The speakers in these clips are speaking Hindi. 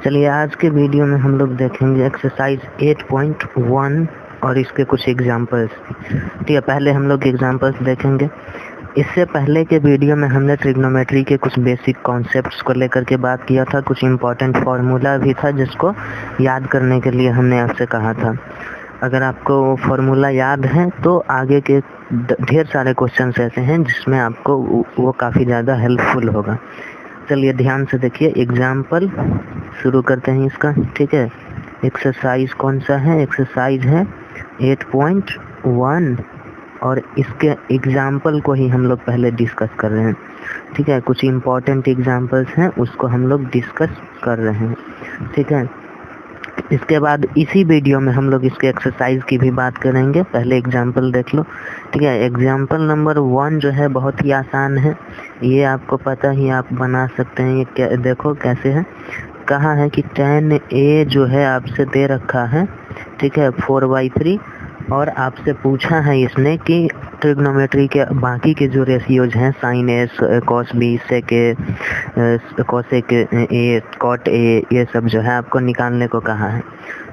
चलिए आज के वीडियो में हम लोग देखेंगे एक्सरसाइज 8.1 और इसके कुछ एग्जांपल्स। ठीक है, पहले हम लोग एग्जांपल्स देखेंगे। इससे पहले के वीडियो में हमने ट्रिग्नोमेट्री के कुछ बेसिक कॉन्सेप्ट्स को लेकर के बात किया था। कुछ इम्पोर्टेंट फार्मूला भी था जिसको याद करने के लिए हमने आपसे कहा था। अगर आपको वो फार्मूला याद है तो आगे के ढेर सारे क्वेश्चंस ऐसे हैं जिसमें आपको वो काफ़ी ज़्यादा हेल्पफुल होगा। चलिए ध्यान से देखिए, एग्जाम्पल शुरू करते हैं इसका। ठीक है, एक्सरसाइज कौन सा है? एक्सरसाइज है 8.1 और इसके एग्जाम्पल को ही हम लोग पहले डिस्कस कर रहे हैं। ठीक है, कुछ इम्पोर्टेंट एग्जाम्पल्स हैं उसको हम लोग डिस्कस कर रहे हैं। ठीक है, इसके बाद इसी वीडियो में हम लोग इसके एक्सरसाइज की भी बात करेंगे। पहले एग्जाम्पल देख लो। ठीक है, एग्जाम्पल नंबर 1 जो है बहुत ही आसान है, ये आपको पता ही, आप बना सकते हैं। ये क्या, देखो कैसे है। कहा है कि tan a जो है आपसे दे रखा है, ठीक है, 4/3 और आपसे पूछा है इसने कि ट्रिग्नोमेट्री के बाकी के जो रेशियोज हैं sin a, cos b, sec a, cosec a, cot a, ये सब जो है आपको निकालने को कहा है।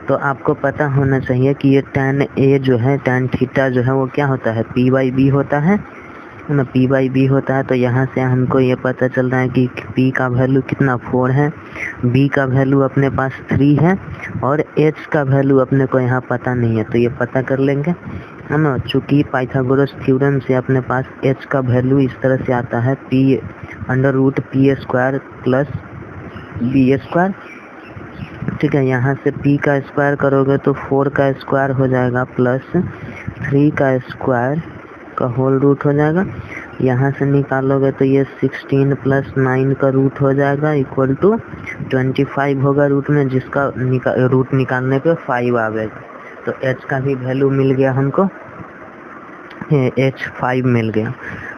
तो आपको पता होना चाहिए कि ये tan a जो है, tan थीटा जो है वो क्या होता है? p/b होता है ना, p/b होता है। तो यहाँ से हमको ये पता चल रहा है कि p का वैल्यू कितना 4 है, b का वैल्यू अपने पास 3 है और h का वैल्यू अपने को यहाँ पता नहीं है। तो ये पता कर लेंगे, है ना। चूँकि पाइथागोरस थ्योरम से अपने पास h का वैल्यू इस तरह से आता है p√p² प्लस b²। ठीक है, यहाँ से p का स्क्वायर करोगे तो 4 का स्क्वायर हो जाएगा प्लस 3 का स्क्वायर का होल रूट हो जाएगा। यहाँ से निकालोगे तो ये 16 प्लस 9 का रूट हो जाएगा इक्वल टू 25 होगा रूट में, जिसका रूट निकालने पे 5 आएगा। तो h का भी वैल्यू मिल गया हमको, h 5 मिल गया।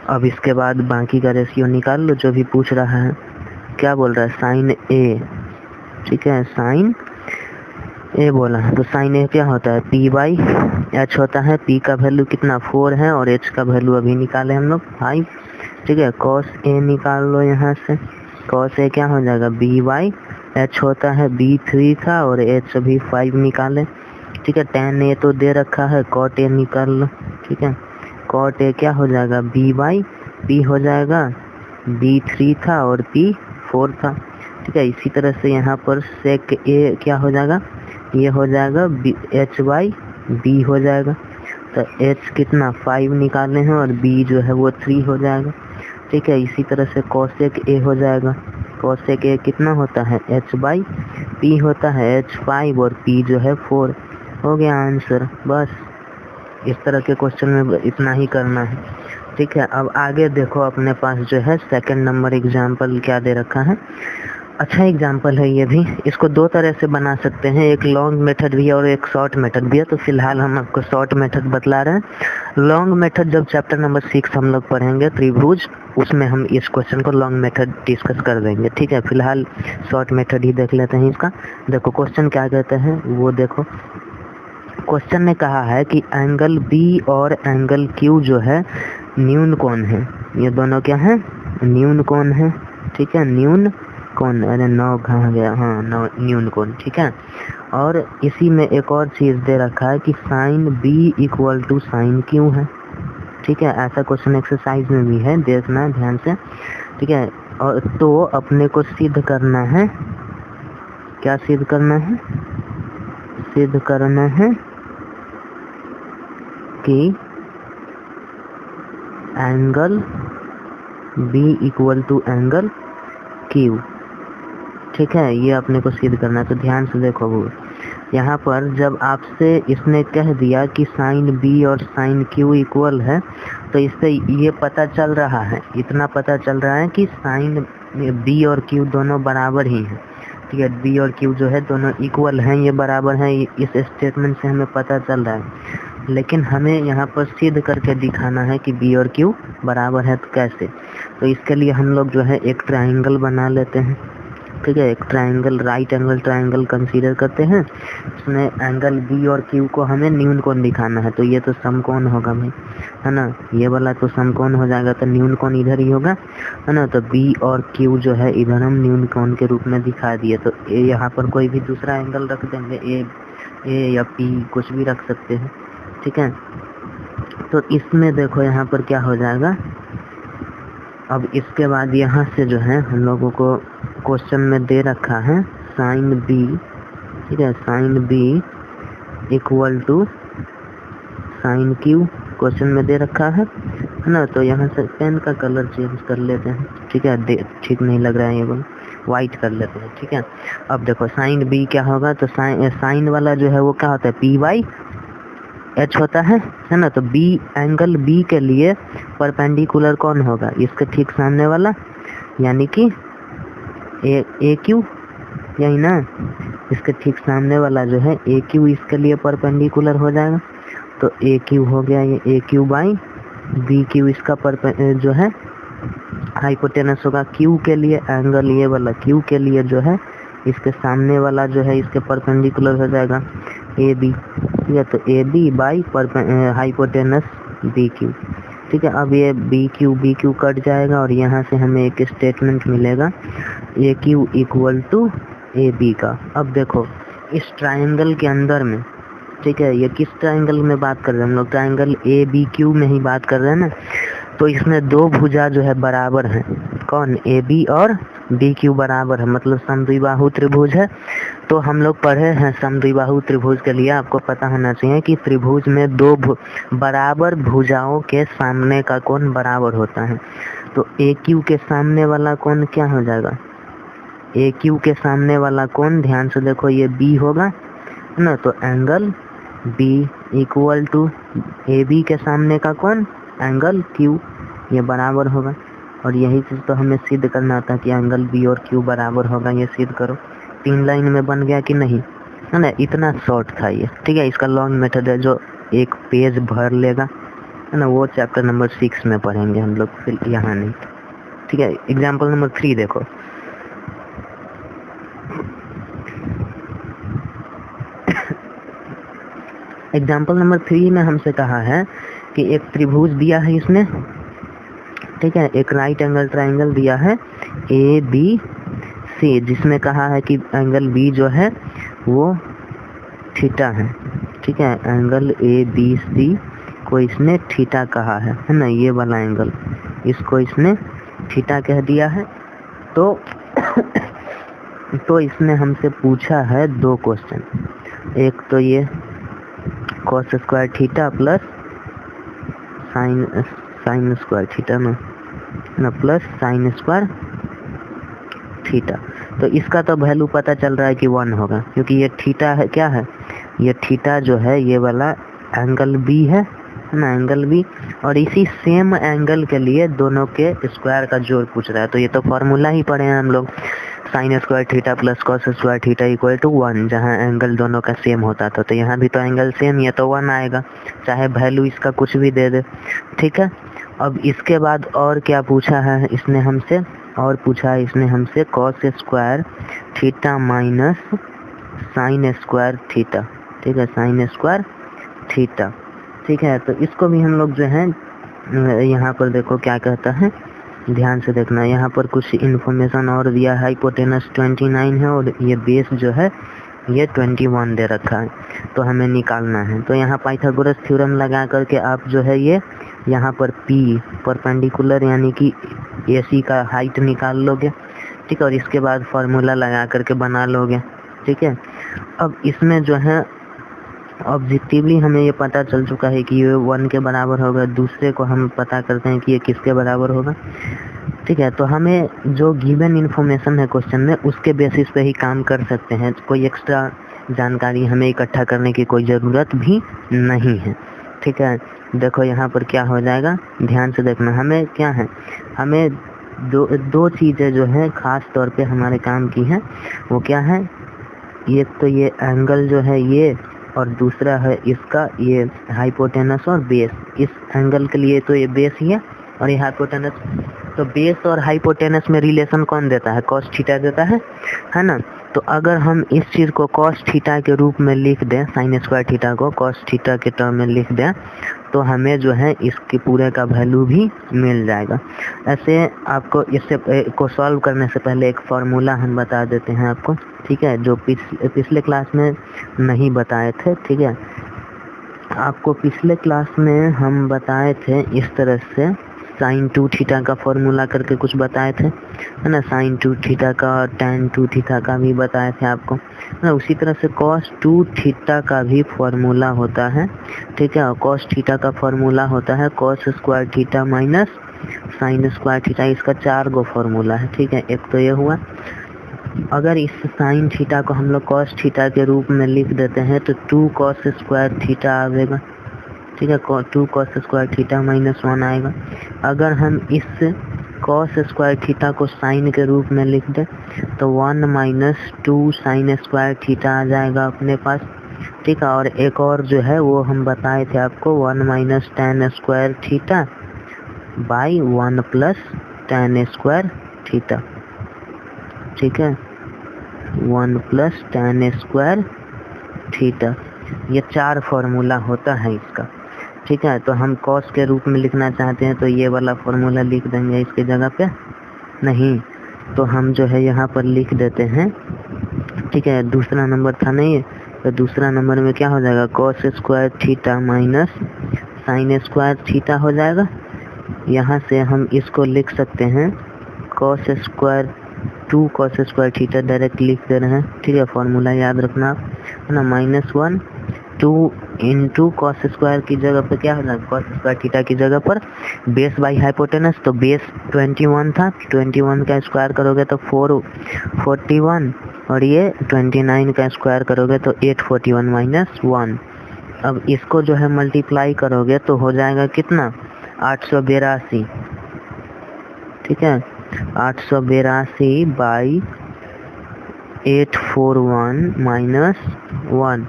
अब इसके बाद बाकी का रेशियो निकाल लो जो भी पूछ रहा है। क्या बोल रहा है? sin a। ठीक है, sin a बोला है तो sin a क्या होता है? p/h होता है। p का वैल्यू कितना 4 है और h का वैल्यू अभी निकाले हम लोग 5। ठीक है, cos a निकाल लो यहाँ से। cos a क्या हो जाएगा? b/h होता है, b 3 था और h अभी 5 निकाले। ठीक है, tan a तो दे रखा है, cot a निकाल लो। ठीक है, cot a क्या हो जाएगा? b/p हो जाएगा, b 3 था और p 4 था। ठीक है, इसी तरह से यहाँ पर sec a क्या हो जाएगा? ये हो जाएगा h/b हो जाएगा। तो h कितना 5 निकालने हैं और b जो है वो 3 हो जाएगा। ठीक है, इसी तरह से cosec a हो जाएगा। cosec a कितना होता है? h/p होता है, h 5 और p जो है 4। हो गया आंसर। बस इस तरह के क्वेश्चन में इतना ही करना है। ठीक है, अब आगे देखो, अपने पास जो है सेकंड नंबर एग्जाम्पल क्या दे रखा है। अच्छा एग्जाम्पल है ये भी। इसको दो तरह से बना सकते हैं, एक लॉन्ग मेथड भी है और एक शॉर्ट मेथड भी है। तो फिलहाल हम आपको शॉर्ट मेथड बतला रहे हैं। लॉन्ग मेथड जब चैप्टर नंबर 6 हम लोग पढ़ेंगे, त्रिभुज, उसमें हम इस क्वेश्चन को लॉन्ग मेथड डिस्कस कर देंगे। ठीक है, फिलहाल शॉर्ट मेथड ही देख लेते हैं इसका। देखो क्वेश्चन क्या कहते हैं वो देखो। क्वेश्चन ने कहा है कि एंगल B और एंगल Q जो है न्यून कोण है। ये दोनों क्या है? न्यून कोण है। ठीक है, न्यून कोण, अरे 9 कहाँ गया? हाँ, न्यून कोण। ठीक है, और इसी में एक और चीज़ दे रखा है कि sin B equal to sin Q है। ठीक है, ऐसा क्वेश्चन एक्सरसाइज में भी है, देखना है ध्यान से। ठीक है, और तो अपने को सिद्ध करना है, क्या सिद्ध करना है? सिद्ध करना है कि angle B equal to angle Q। ठीक है, ये अपने को सिद्ध करना है। तो ध्यान से देखो, वो यहाँ पर जब आपसे इसने कह दिया कि sin B और sin Q इक्वल है, तो इससे ये पता चल रहा है, इतना पता चल रहा है कि sin B और Q दोनों बराबर ही हैं। ठीक है, B और Q जो है दोनों इक्वल हैं, ये बराबर हैं। इस स्टेटमेंट से हमें पता चल रहा है, लेकिन हमें यहाँ पर सिद्ध करके दिखाना है कि B और Q बराबर है। तो कैसे? तो इसके लिए हम लोग जो है एक ट्रायंगल बना लेते हैं। ठीक है, एक triangle, right angle triangle consider करते हैं, इसमें एंगल बी और क्यू को हमें न्यून कोण दिखाना है, तो ये तो समकोण होगा भाई, है ना, ये वाला तो समकोण हो जाएगा, तो न्यून कोण इधर ही होगा, है ना, तो बी और क्यू जो है इधर हम न्यून कोण के रूप में दिखा दिए। तो यहाँ पर कोई भी दूसरा एंगल रख देंगे, ए या पी, कुछ भी रख सकते हैं, ठीक है। तो इसमें देखो यहाँ पर क्या हो जाएगा, अब इसके बाद यहाँ से जो है हम लोगों को क्वेश्चन में दे रखा है साइन बी, ठीक है, sine B equal to sine Q, question में दे रखा है ना। तो यहाँ से पेन का कलर चेंज कर लेते हैं, ठीक है, ठीक नहीं लग रहा है ये बोल, वाइट कर लेते हैं, ठीक है। अब देखो साइन बी क्या होगा, तो साइन वाला जो है वो क्या होता है, पी बाई एच होता है ना। तो बी, एंगल बी के लिए परपेंडिकुलर कौन होगा, इसके ठीक सामने वाला, यानी कि ए क्यू, यही ना, इसके ठीक सामने वाला जो है ए क्यू इसके लिए परपेंडिकुलर हो जाएगा। तो ए क्यू हो गया, ये ए क्यू बाई बी क्यू, इसका जो है हाइपोटेनस होगा। क्यू के लिए एंगल ये वाला क्यू के लिए जो है इसके सामने वाला जो है इसके परपेंडिकुलर हो जाएगा ए बी, या तो A B by hypotenuse B Q, ठीक है। अब ये बी क्यू कट जाएगा और यहाँ से हमें एक स्टेटमेंट मिलेगा A Q equal to A B का। अब देखो इस ट्रायंगल के अंदर में, ठीक है, ये किस ट्रायंगल में बात कर रहे हैं हम लोग, ट्रायंगल ए बी क्यू में ही बात कर रहे हैं ना। तो इसमें दो भुजा जो है बराबर हैं, कौन, ए बी और बी क्यू बराबर है, मतलब समद्विबाहु त्रिभुज है। तो हम लोग पढ़े हैं समद्विबाहु त्रिभुज के लिए आपको पता होना चाहिए कि त्रिभुज में दो बराबर भुजाओं के सामने का कोण बराबर होता है। तो ए क्यू के सामने वाला कोण क्या हो जाएगा, ए क्यू के सामने वाला कोण, ध्यान से देखो ये बी होगा ना, तो angle B equal to A B के सामने का कोण एंगल क्यू, ये बराबर होगा। और यही चीज़ तो हमें सिद्ध करना था कि एंगल बी और क्यू बराबर होगा, ये सिद्ध करो। 3 लाइन में बन गया कि नहीं, है ना, इतना शॉर्ट था ये, ठीक है। इसका लॉन्ग मेथड है जो एक पेज भर लेगा, है ना, वो चैप्टर नंबर 6 में पढ़ेंगे हम लोग, फिर यहाँ नहीं, ठीक है। एग्जाम्पल नंबर 3 देखो, एग्जाम्पल नंबर 3 में हमसे कहा है कि एक त्रिभुज दिया है इसने, ठीक है, एक राइट एंगल ट्रायंगल दिया है ए बी सी, जिसमें कहा है कि एंगल बी जो है वो थीटा है, ठीक है। एंगल ए बी सी को इसने थीटा कहा है ना, ये वाला एंगल, इसको इसने थीटा कह दिया है। तो इसने हमसे पूछा है 2 क्वेश्चन, एक तो ये cos square theta plus sign square theta ना प्लस साइन स्क्वायर थीटा। तो इसका तो वैल्यू पता चल रहा है कि 1 होगा, क्योंकि ये थीटा है, क्या है, ये थीटा जो है ये वाला एंगल बी है ना, एंगल बी, और इसी सेम एंगल के लिए दोनों के स्क्वायर का जोड़ पूछ रहा है। तो ये तो फॉर्मूला ही पढ़े हैं हम लोग, sine square theta plus cos square theta equal to 1, जहाँ एंगल दोनों का सेम होता था। तो यहाँ भी तो एंगल सेम, ये तो 1 आएगा, चाहे वैल्यू इसका कुछ भी दे दे, ठीक है। अब इसके बाद और क्या पूछा है इसने हमसे, और पूछा है इसने हमसे cos square theta minus sine square theta, ठीक है, साइन स्क्वायर थीटा, ठीक है। तो इसको भी हम लोग जो है यहाँ पर देखो क्या कहता है, ध्यान से देखना, यहाँ पर कुछ इन्फॉर्मेशन और दिया है। हाइपोटेनस 29 है और ये बेस जो है ये 21 दे रखा है, तो हमें निकालना है। तो यहाँ पाइथागोरस थ्योरम लगा करके आप जो है ये यहाँ पर P परपेंडिकुलर यानी कि AC का हाइट निकाल लोगे, ठीक है, और इसके बाद फार्मूला लगा करके बना लोगे, ठीक है। अब इसमें जो है ऑब्जेक्टिवली हमें ये पता चल चुका है कि ये 1 के बराबर होगा, दूसरे को हम पता करते हैं कि ये किसके बराबर होगा, ठीक है। तो हमें जो गिवन इन्फॉर्मेशन है क्वेश्चन में उसके बेसिस पे ही काम कर सकते हैं, कोई एक्स्ट्रा जानकारी हमें इकट्ठा करने की कोई ज़रूरत भी नहीं है, ठीक है। देखो यहाँ पर क्या हो जाएगा, ध्यान से देखना, हमें क्या है, हमें दो चीज़ें जो है ख़ास तौर पे हमारे काम की हैं, वो क्या है, एक तो ये एंगल जो है ये, और दूसरा है इसका ये हाइपोटेनस और बेस। इस एंगल के लिए तो ये बेस ही है और ये हाइपोटेनस तो बेस और हाइपोटेनस में रिलेशन कौन देता है? कॉस थीटा देता है ना। तो अगर हम इस चीज़ को कॉस थीटा के रूप में लिख दें, साइन स्क्वायर थीटा को कॉस थीटा के टर्म में लिख दें, तो हमें जो है इसके पूरे का वैल्यू भी मिल जाएगा। ऐसे आपको इससे को सॉल्व करने से पहले एक फार्मूला हम बता देते हैं आपको, ठीक है, जो पिछले क्लास में नहीं बताए थे। ठीक है, आपको पिछले क्लास में हम बताए थे इस तरह से, साइन 2 थीटा का फॉर्मूला करके कुछ बताए थे, है ना। साइन 2 थीटा का और tan 2 थीटा का भी बताए थे आपको, है ना। उसी तरह से cos 2 थीटा का भी फॉर्मूला होता है, ठीक है। और cos थीटा का फॉर्मूला होता है cos square theta minus sine square theta. इसका 4 गो फॉर्मूला है, ठीक है। एक तो ये हुआ। अगर इस साइन थीटा को हम लोग cos थीटा के रूप में लिख देते हैं तो 2 cos स्क्वायर थीटा आएगा, ठीक है। 2 cos स्क्वायर थीटा माइनस 1 आएगा। अगर हम इस cos स्क्वायर थीटा को साइन के रूप में लिख दें तो 1 माइनस 2 साइन स्क्वायर थीटा आ जाएगा अपने पास, ठीक है। और एक और जो है वो हम बताए थे आपको, 1 minus tan square theta by 1 plus tan square theta, ठीक है। 1 प्लस tan स्क्वायर थीटा, ये 4 फॉर्मूला होता है इसका, ठीक है। तो हम cos के रूप में लिखना चाहते हैं तो ये वाला फॉर्मूला लिख देंगे इसके जगह पे, नहीं तो हम जो है यहाँ पर लिख देते हैं, ठीक है। दूसरा नंबर था नहीं, तो दूसरा नंबर में क्या हो जाएगा, cos square theta minus sine square theta हो जाएगा। यहाँ से हम इसको लिख सकते हैं cos square 2 cos square theta direct लिख दे रहे हैं, ठीक है। फॉर्मूला याद रखना आप, है ना। -1 2 इंटू cos स्क्वायर की जगह पर क्या हो जाएगा, cos स्क्वायर थीटा की जगह पर बेस बाई हाइपोटेनस, तो बेस 21 था, 21 का स्क्वायर करोगे तो 441 और ये 29 का स्क्वायर करोगे तो 841 माइनस 1। अब इसको जो है मल्टीप्लाई करोगे तो हो जाएगा कितना, 882, ठीक है। 882 बाई 841 माइनस 1,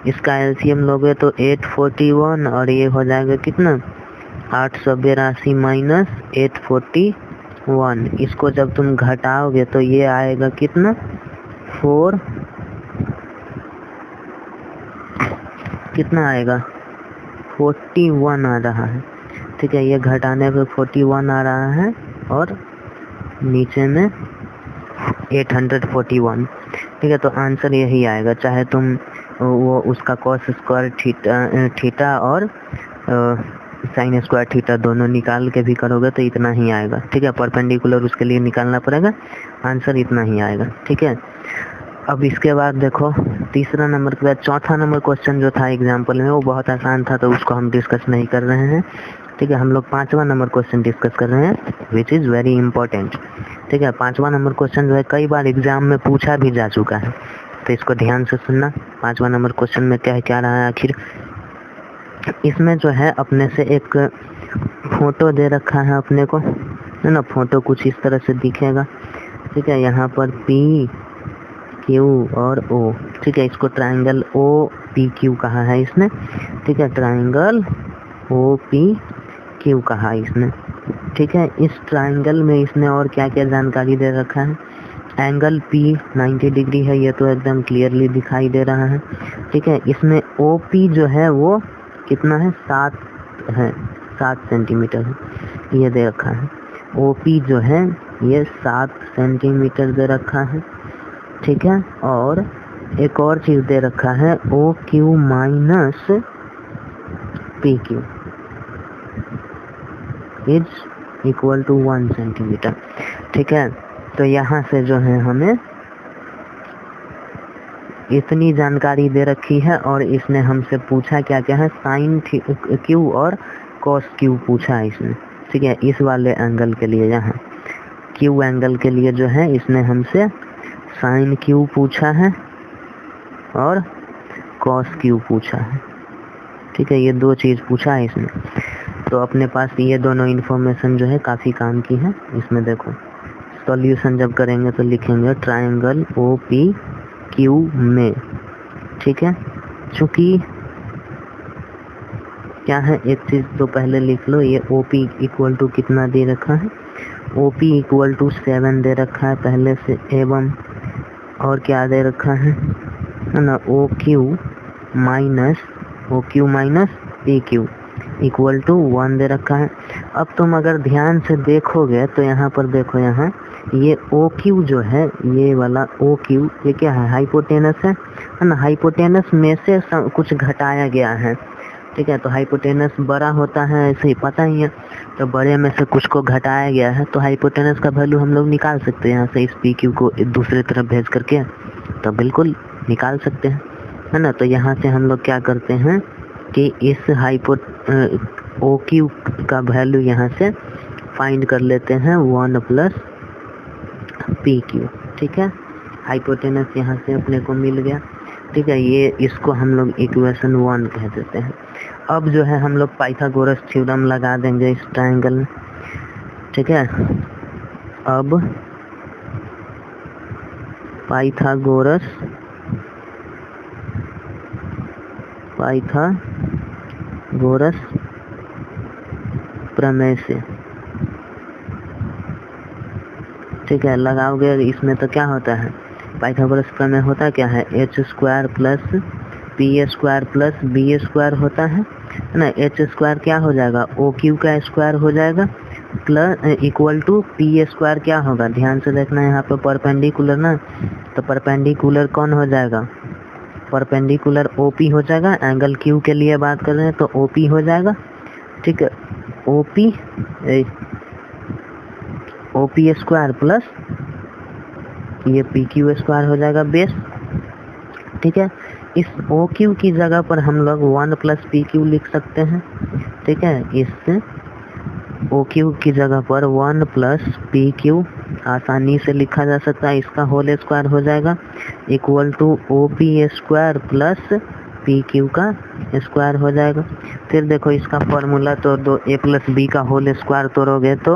इसका एलसीएम लोगे तो 841 और ये हो जाएगा कितना, 882 माइनस 841। इसको जब तुम घटाओगे तो ये आएगा कितना, 4 कितना आएगा, 41 आ रहा है, ठीक है। ये घटाने पे 41 आ रहा है और नीचे में 841, ठीक है। तो आंसर यही आएगा, चाहे तुम वो उसका cos स्क्वायर थीटा और साइन स्क्वायर थीटा दोनों निकाल के भी करोगे तो इतना ही आएगा, ठीक है। परपेंडिकुलर उसके लिए निकालना पड़ेगा, आंसर इतना ही आएगा, ठीक है। अब इसके बाद देखो तीसरा नंबर के बाद चौथा नंबर क्वेश्चन जो था एग्जाम्पल में वो बहुत आसान था, तो उसको हम डिस्कस नहीं कर रहे हैं, ठीक है। हम लोग 5वां नंबर क्वेश्चन डिस्कस कर रहे हैं विच इज़ वेरी इंपॉर्टेंट, ठीक है। 5वां नंबर क्वेश्चन जो है कई बार एग्जाम में पूछा भी जा चुका है, तो इसको ध्यान से सुनना। 5वां नंबर क्वेश्चन में क्या रहा है आखिर, इसमें जो है अपने से एक फोटो दे रखा है अपने को, है ना। फोटो कुछ इस तरह से दिखेगा, ठीक है। यहाँ पर P Q और O, ठीक है। इसको ट्राइंगल OPQ कहा है इसने, ठीक है। ट्राइंगल OPQ कहा इसने, ठीक है। इस ट्राइंगल में इसने और क्या क्या जानकारी दे रखा है, एंगल P 90 डिग्री है, ये तो एकदम क्लियरली दिखाई दे रहा है, ठीक है। इसमें OP जो है वो कितना है, 7 सेंटीमीटर है, ये दे रखा है। OP जो है ये 7 सेंटीमीटर दे रखा है, ठीक है। और एक और चीज़ दे रखा है OQ minus PQ is equal to 1 centimetre, ठीक है। तो यहाँ से जो है हमें इतनी जानकारी दे रखी है और इसने हमसे पूछा क्या क्या है, साइन Q और cos Q पूछा है इसने, ठीक है। इस वाले एंगल के लिए, यहाँ Q एंगल के लिए जो है इसने हमसे साइन Q पूछा है और cos Q पूछा है, ठीक है। ये 2 चीज़ पूछा है इसने, तो अपने पास ये दोनों इन्फॉर्मेशन जो है काफ़ी काम की है। इसमें देखो सॉल्यूशन जब करेंगे तो लिखेंगे ट्राइंगल OPQ में, ठीक है। चूँकि क्या है, एक चीज़ तो पहले लिख लो, ये OP इक्वल टू कितना दे रखा है, ओ पी इक्वल टू 7 दे रखा है पहले से, एवं और क्या दे रखा है ना, O Q minus P Q equal to 1 दे रखा है। अब तुम अगर ध्यान से देखोगे तो यहाँ पर देखो, यहाँ ये ओ क्यू जो है, ये वाला ओ क्यू, ये क्या है, हाइपोटेनस है ना। हाइपोटेनस में से कुछ घटाया गया है, ठीक है। तो हाइपोटेनस बड़ा होता है, ऐसे ही पता ही है। तो बड़े में से कुछ को घटाया गया है, तो हाइपोटेनस का वैल्यू हम लोग निकाल सकते हैं यहाँ से, इस पी क्यू को दूसरे तरफ भेज करके, तो बिल्कुल निकाल सकते हैं, है ना। तो यहाँ से हम लोग क्या करते हैं कि इस ओ क्यू का वैल्यू यहाँ से फाइंड कर लेते हैं 1 प्लस पी क्यू, ठीक है। हाइपोटेनस यहाँ से अपने को मिल गया, ठीक है। ये इसको हम लोग इक्वेशन 1 कह देते हैं। अब जो है हम लोग पाइथागोरस थ्योरम लगा देंगे इस ट्रायंगल में, ठीक है। अब पाइथागोरस प्रमेय से, ठीक है, लगाओगे। इसमें तो क्या होता है, पाइथागोरस प्रमेय होता क्या है, H square plus P square plus B square होता है ना। एच स्क्वायर क्या हो जाएगा, ओ क्यू का स्क्वायर हो जाएगा, plus equal to P square क्या होगा, ध्यान से देखना यहाँ पे परपेंडिकुलर ना, तो परपेंडिकुलर कौन हो जाएगा, परपेंडिकुलर ओ पी हो जाएगा। एंगल क्यू के लिए बात कर रहे हैं तो ओ पी हो जाएगा, ठीक है। ओ पी स्क्वायर प्लस ये पी क्यू स्क्वायर हो जाएगा बेस, ठीक है। इस ओ क्यू की जगह पर हम लोग 1 प्लस पी क्यू लिख सकते हैं, ठीक है। इस ओ क्यू की जगह पर 1 प्लस पी क्यू आसानी से लिखा जा सकता है, इसका होल स्क्वायर हो जाएगा equal to O P square plus P Q का स्क्वायर हो जाएगा। फिर देखो इसका फॉर्मूला तो दो, ए प्लस बी का होल स्क्वायर तोड़ोगे तो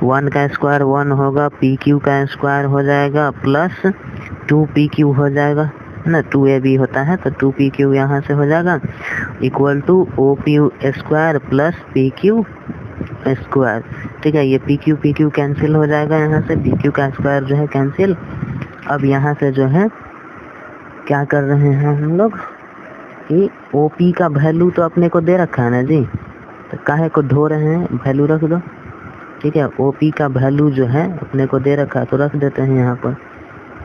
1 का स्क्वायर 1 होगा, पी क्यू का स्क्वायर हो जाएगा प्लस 2 पी क्यू हो जाएगा ना, 2ab होता है तो 2 पी क्यू यहाँ से हो जाएगा equal to O P square plus P Q square, ठीक है। ये पी क्यू कैंसिल हो जाएगा, यहाँ से पी क्यू का स्क्वायर जो है कैंसिल। अब यहाँ से जो है क्या कर रहे हैं हम लोग कि ओ पी का वैल्यू तो अपने को दे रखा है ना जी, तो काहे को धो रहे हैं, वैल्यू रख दो, ठीक है। ओ पी का वैल्यू जो है अपने को दे रखा है तो रख देते हैं यहाँ पर,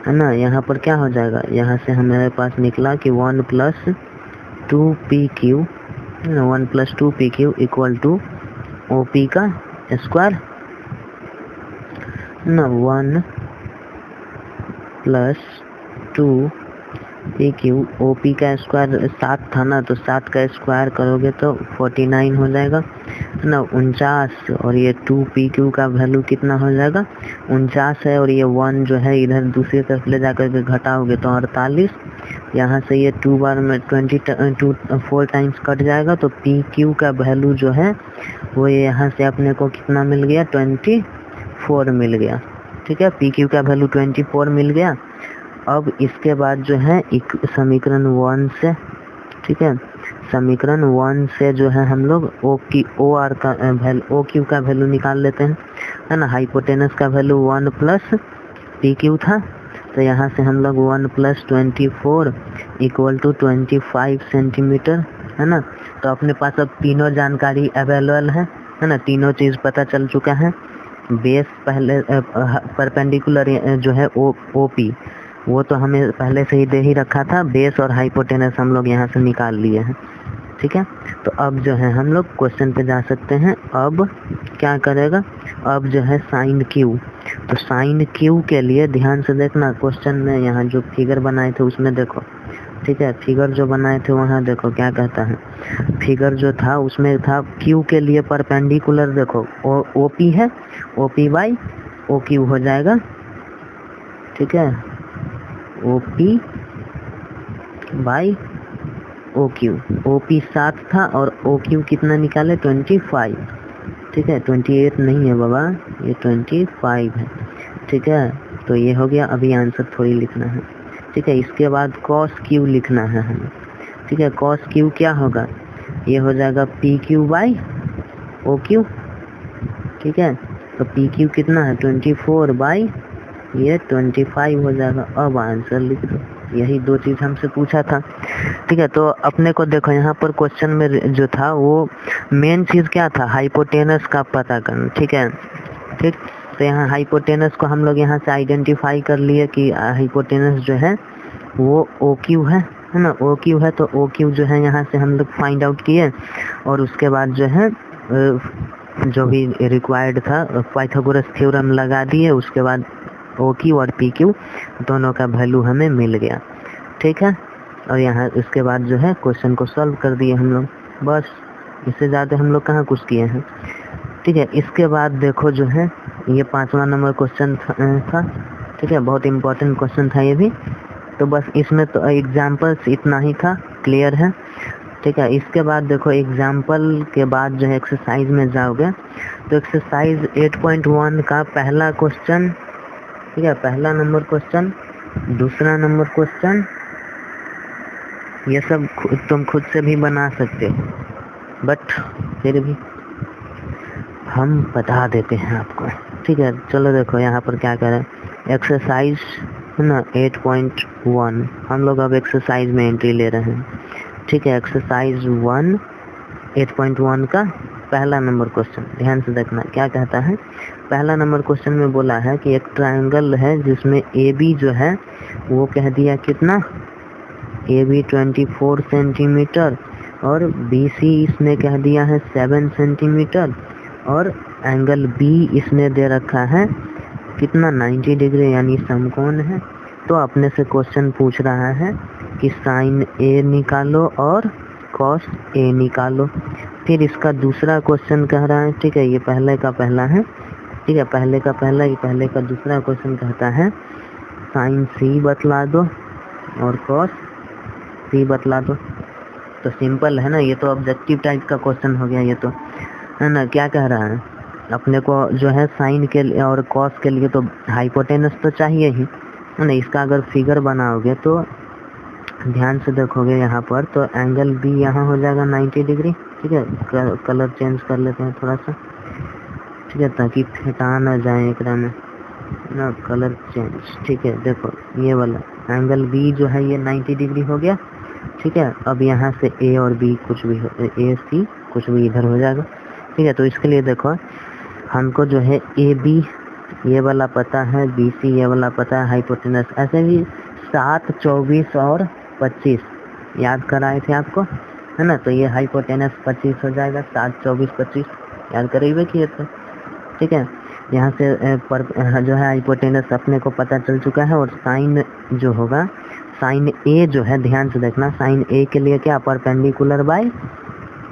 है ना। यहाँ पर क्या हो जाएगा, यहाँ से हमारे पास निकला कि 1 plus 2 P Q, 1 plus 2 P Q equal to O P का स्क्वायर ना, 1 plus 2 P Q, O P का स्क्वायर 7 था ना, तो 7 का स्क्वायर करोगे तो 49 हो जाएगा ना, 49। और ये 2 पी क्यू का वैल्यू कितना हो जाएगा, 49 है, और ये 1 जो है इधर दूसरी तरफ ले जाकर के घटाओगे तो 48। यहाँ से ये 2 बार में 4 टाइम्स कट जाएगा, तो पी क्यू का वैल्यू जो है वो यहाँ से अपने को कितना मिल गया, 24 मिल गया, ठीक है। पी क्यू का वैल्यू 24 मिल गया। अब इसके बाद जो है समीकरण 1 से, ठीक है, समीकरण 1 से जो है हम लोग ओ क्यू का वैल्यू निकाल लेते हैं, है ना। हाइपोटेनस का वैल्यू 1 प्लस पी क्यू था, तो यहाँ से हम लोग 1 प्लस 24 इक्वल टू 25 सेंटीमीटर, है ना। तो अपने पास अब तीनों जानकारी अवेलेबल है ना, तीनों चीज़ पता चल चुका है। बेस पहले परपेंडिकुलर जो है ओ पी वो तो हमें पहले से ही दे ही रखा था, बेस और हाइपोटेनस हम लोग यहाँ से निकाल लिए हैं, ठीक है। तो अब जो है हम लोग क्वेश्चन पे जा सकते हैं। अब क्या करेगा, अब जो है साइन क्यू, तो साइन क्यू के लिए ध्यान से देखना, क्वेश्चन में यहाँ जो फिगर बनाए थे उसमें देखो, ठीक है। फिगर जो बनाए थे वहाँ देखो क्या कहता है, फिगर जो था उसमें था क्यू के लिए परपेंडिकुलर, देखो ओ पी है, O P by O Q हो जाएगा, ठीक है, O P by O Q. O P 7 था और ओ क्यू कितना निकाले, 25, ठीक है। 28 नहीं है बाबा, ये 25 है, ठीक है। तो ये हो गया, अभी आंसर थोड़ी लिखना है, ठीक है। इसके बाद कॉस क्यू लिखना है हमें, ठीक है। कॉस क्यू क्या होगा, ये हो जाएगा P Q by O Q, ठीक है। तो पी क्यू कितना है 24 बाई ये 25 हो जाएगा। अब आंसर लिख दो। यही दो चीज़ हमसे पूछा था। ठीक है, तो अपने को देखो यहाँ पर क्वेश्चन में जो था वो मेन चीज़ क्या था, हाइपोटेनस का पता करना। ठीक है, ठीक। तो यहाँ हाइपोटेनस को हम लोग यहाँ से आइडेंटिफाई कर लिए कि हाइपोटेनस जो है वो ओ क्यू है ना, ओ क्यू है। तो ओ क्यू जो है यहाँ से हम लोग फाइंड आउट किए और उसके बाद जो है जो भी रिक्वायर्ड था पाइथागोरस थ्योरम लगा दिए। उसके बाद ओ क्यू और पी क्यू दोनों का वैल्यू हमें मिल गया। ठीक है, और यहाँ उसके बाद जो है क्वेश्चन को सॉल्व कर दिए हम लोग, बस। इससे ज़्यादा हम लोग कहाँ कुछ किए हैं। ठीक है, इसके बाद देखो जो है ये 5वां नंबर क्वेश्चन था। ठीक है, बहुत इम्पोर्टेंट क्वेश्चन था ये भी। तो बस इसमें तो एग्जाम्पल्स इतना ही था, क्लियर है। ठीक है, इसके बाद देखो एग्जाम्पल के बाद जो है एक्सरसाइज में जाओगे तो एक्सरसाइज 8.1 का पहला क्वेश्चन, ठीक है, पहला नंबर क्वेश्चन, दूसरा नंबर क्वेश्चन, ये सब तुम खुद से भी बना सकते हो, बट फिर भी हम बता देते हैं आपको। ठीक है, चलो देखो यहाँ पर क्या करें, एक्सरसाइज है ना 8.1, हम लोग अब एक्सरसाइज में एंट्री ले रहे हैं। ठीक है, एक्सरसाइज 8.1 का पहला नंबर क्वेश्चन ध्यान से देखना क्या कहता है। पहला नंबर क्वेश्चन में बोला है कि एक ट्रायंगल है जिसमें ए बी जो है वो कह दिया कितना, ए बी 24 सेंटीमीटर और बी सी इसने कह दिया है 7 सेंटीमीटर और एंगल बी इसने दे रखा है कितना 90 डिग्री यानी समकोण है। तो अपने से क्वेश्चन पूछ रहा है कि साइन ए निकालो और कॉस ए निकालो। फिर इसका दूसरा क्वेश्चन कह रहा है, ठीक है, ये पहले का पहला है, ठीक है, पहले का पहला, ये पहले का दूसरा क्वेश्चन कहता है साइन सी बतला दो और कॉस सी बतला दो। तो सिंपल है ना, ये तो ऑब्जेक्टिव टाइप का क्वेश्चन हो गया ये तो, है ना। क्या कह रहा है अपने को जो है साइन के लिए और कॉस के लिए तो हाइपोटेनस तो चाहिए ही, है ना। इसका अगर फिगर बनाओगे तो ध्यान से देखोगे यहाँ पर तो एंगल बी यहाँ हो जाएगा 90 डिग्री। ठीक है, कलर चेंज कर लेते हैं थोड़ा सा, ठीक है, ताकि फेटा ना जाए एक में ना, कलर चेंज। ठीक है, देखो ये वाला एंगल बी जो है ये 90 डिग्री हो गया। ठीक है, अब यहाँ से ए और बी कुछ भी हो, ए सी कुछ भी इधर हो जाएगा। ठीक है, तो इसके लिए देखो हमको जो है ए बी ये वाला पता है, बी सी ये वाला पता है, हाइपोटेनस ऐसे ही 7, 24 और 25 याद कराए थे आपको, है ना। तो ये हाइपोटेनस 25 हो जाएगा, 7, 24, 25 याद करेंगे किए थे। ठीक है, यहाँ से पर जो है हाइपोटेनस अपने को पता चल चुका है। और साइन जो होगा, साइन ए जो है ध्यान से देखना, साइन ए के लिए क्या परपेंडिकुलर बाय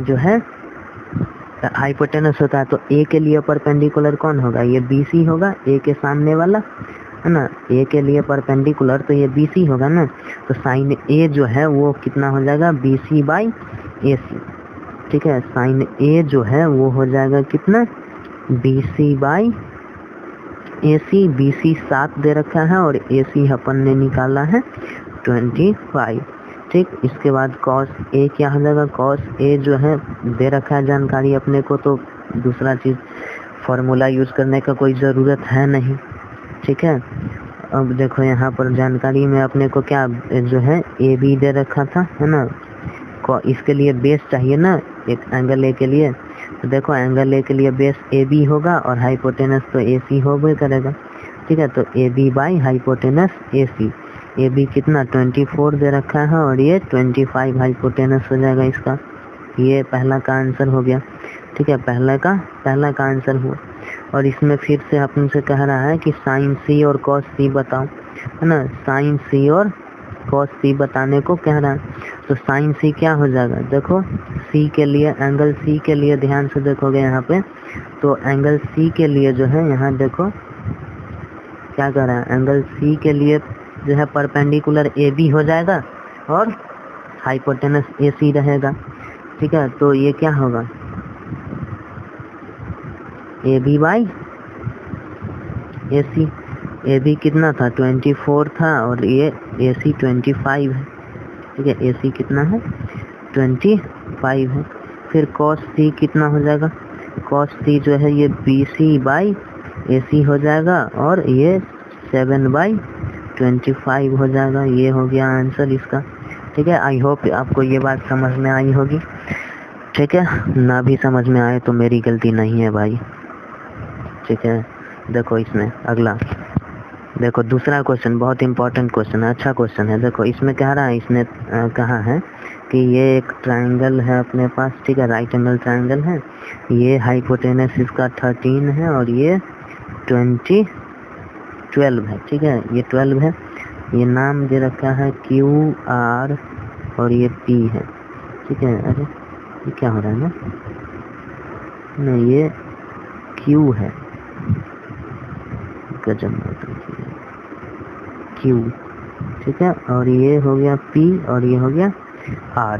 जो है हाइपोटेनस होता है। तो ए के लिए परपेंडिकुलर कौन होगा, ये बी सी होगा, ए के सामने वाला, है ना। ए के लिए परपेंडिकुलर तो ये बी सी होगा ना। तो साइन ए जो है वो कितना हो जाएगा, बी सी बाई ए सी। ठीक है, साइन ए जो है वो हो जाएगा कितना, B C by A C. B C 7 दे रखा है और ए सी अपन ने निकाला है 25। ठीक, इसके बाद कॉस ए क्या हो जाएगा, कॉस ए जो है दे रखा है जानकारी अपने को, तो दूसरा चीज़ फार्मूला यूज़ करने का कोई ज़रूरत है नहीं। ठीक है, अब देखो यहाँ पर जानकारी में अपने को क्या जो है ए बी दे रखा था, है ना। इसके लिए बेस चाहिए ना एक एंगल ए के लिए, तो देखो एंगल ए के लिए बेस ए बी होगा और हाइपोटेनस तो ए सी होगा करेगा। ठीक है, तो A B by hypotenuse A C. A B कितना 24 दे रखा है और ये 25 हाइपोटेनस हो जाएगा इसका। ये पहला का आंसर हो गया। ठीक है, पहला का आंसर हुआ। और इसमें फिर से अपन से कह रहा है कि साइन सी और कॉस सी बताओ, है ना। साइन सी और कॉस सी बताने को कह रहा है। तो साइन सी क्या हो जाएगा, देखो सी के लिए, एंगल सी के लिए ध्यान से देखोगे यहाँ पे, तो एंगल सी के लिए जो है यहाँ देखो क्या कर रहा है, एंगल सी के लिए जो है परपेंडिकुलर ए बी हो जाएगा और हाइपोटेनस ए सी रहेगा। ठीक है, तो ये क्या होगा, A B by A C. A B कितना था 24 था और ये ए सी 25 है। ठीक है, ए सी कितना है 25 है। फिर कॉस सी कितना हो जाएगा, कॉस सी जो है ये बी सी बाई AC हो जाएगा और ये 7/25 हो जाएगा। ये हो गया आंसर इसका। ठीक है, आई होप आपको ये बात समझ में आई होगी। ठीक है, ना भी समझ में आए तो मेरी गलती नहीं है भाई। ठीक है, देखो इसमें अगला, देखो दूसरा क्वेश्चन बहुत इंपॉर्टेंट क्वेश्चन है, अच्छा क्वेश्चन है। देखो इसमें कह रहा है, इसने कहा है कि ये एक ट्रायंगल है अपने पास। ठीक है, राइट एंगल ट्रायंगल है। ये हाइपोटेनस इसका 13 है और ये 12 है। ठीक है, ये 12 है। ये नाम दे रखा है QR और ये P है। ठीक है, अरे ये क्या हो रहा है ना, नहीं ये Q है, गजब Q। ठीक है, और ये हो गया P और ये हो गया R।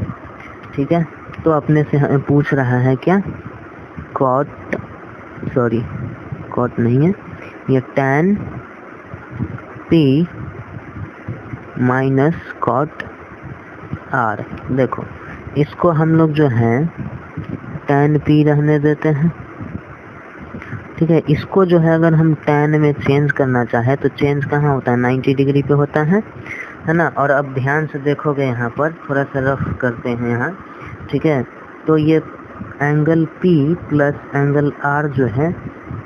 ठीक है, तो अपने से हमें पूछ रहा है क्या, कॉट नहीं है, ये tan P minus cot R। देखो इसको हम लोग जो है tan P रहने देते हैं। ठीक है, इसको जो है अगर हम tan में चेंज करना चाहे तो चेंज कहाँ होता है, 90 डिग्री पे होता है ना। और अब ध्यान से देखोगे यहाँ पर, थोड़ा सा रफ करते हैं यहाँ। ठीक है, तो ये angle P plus angle R जो है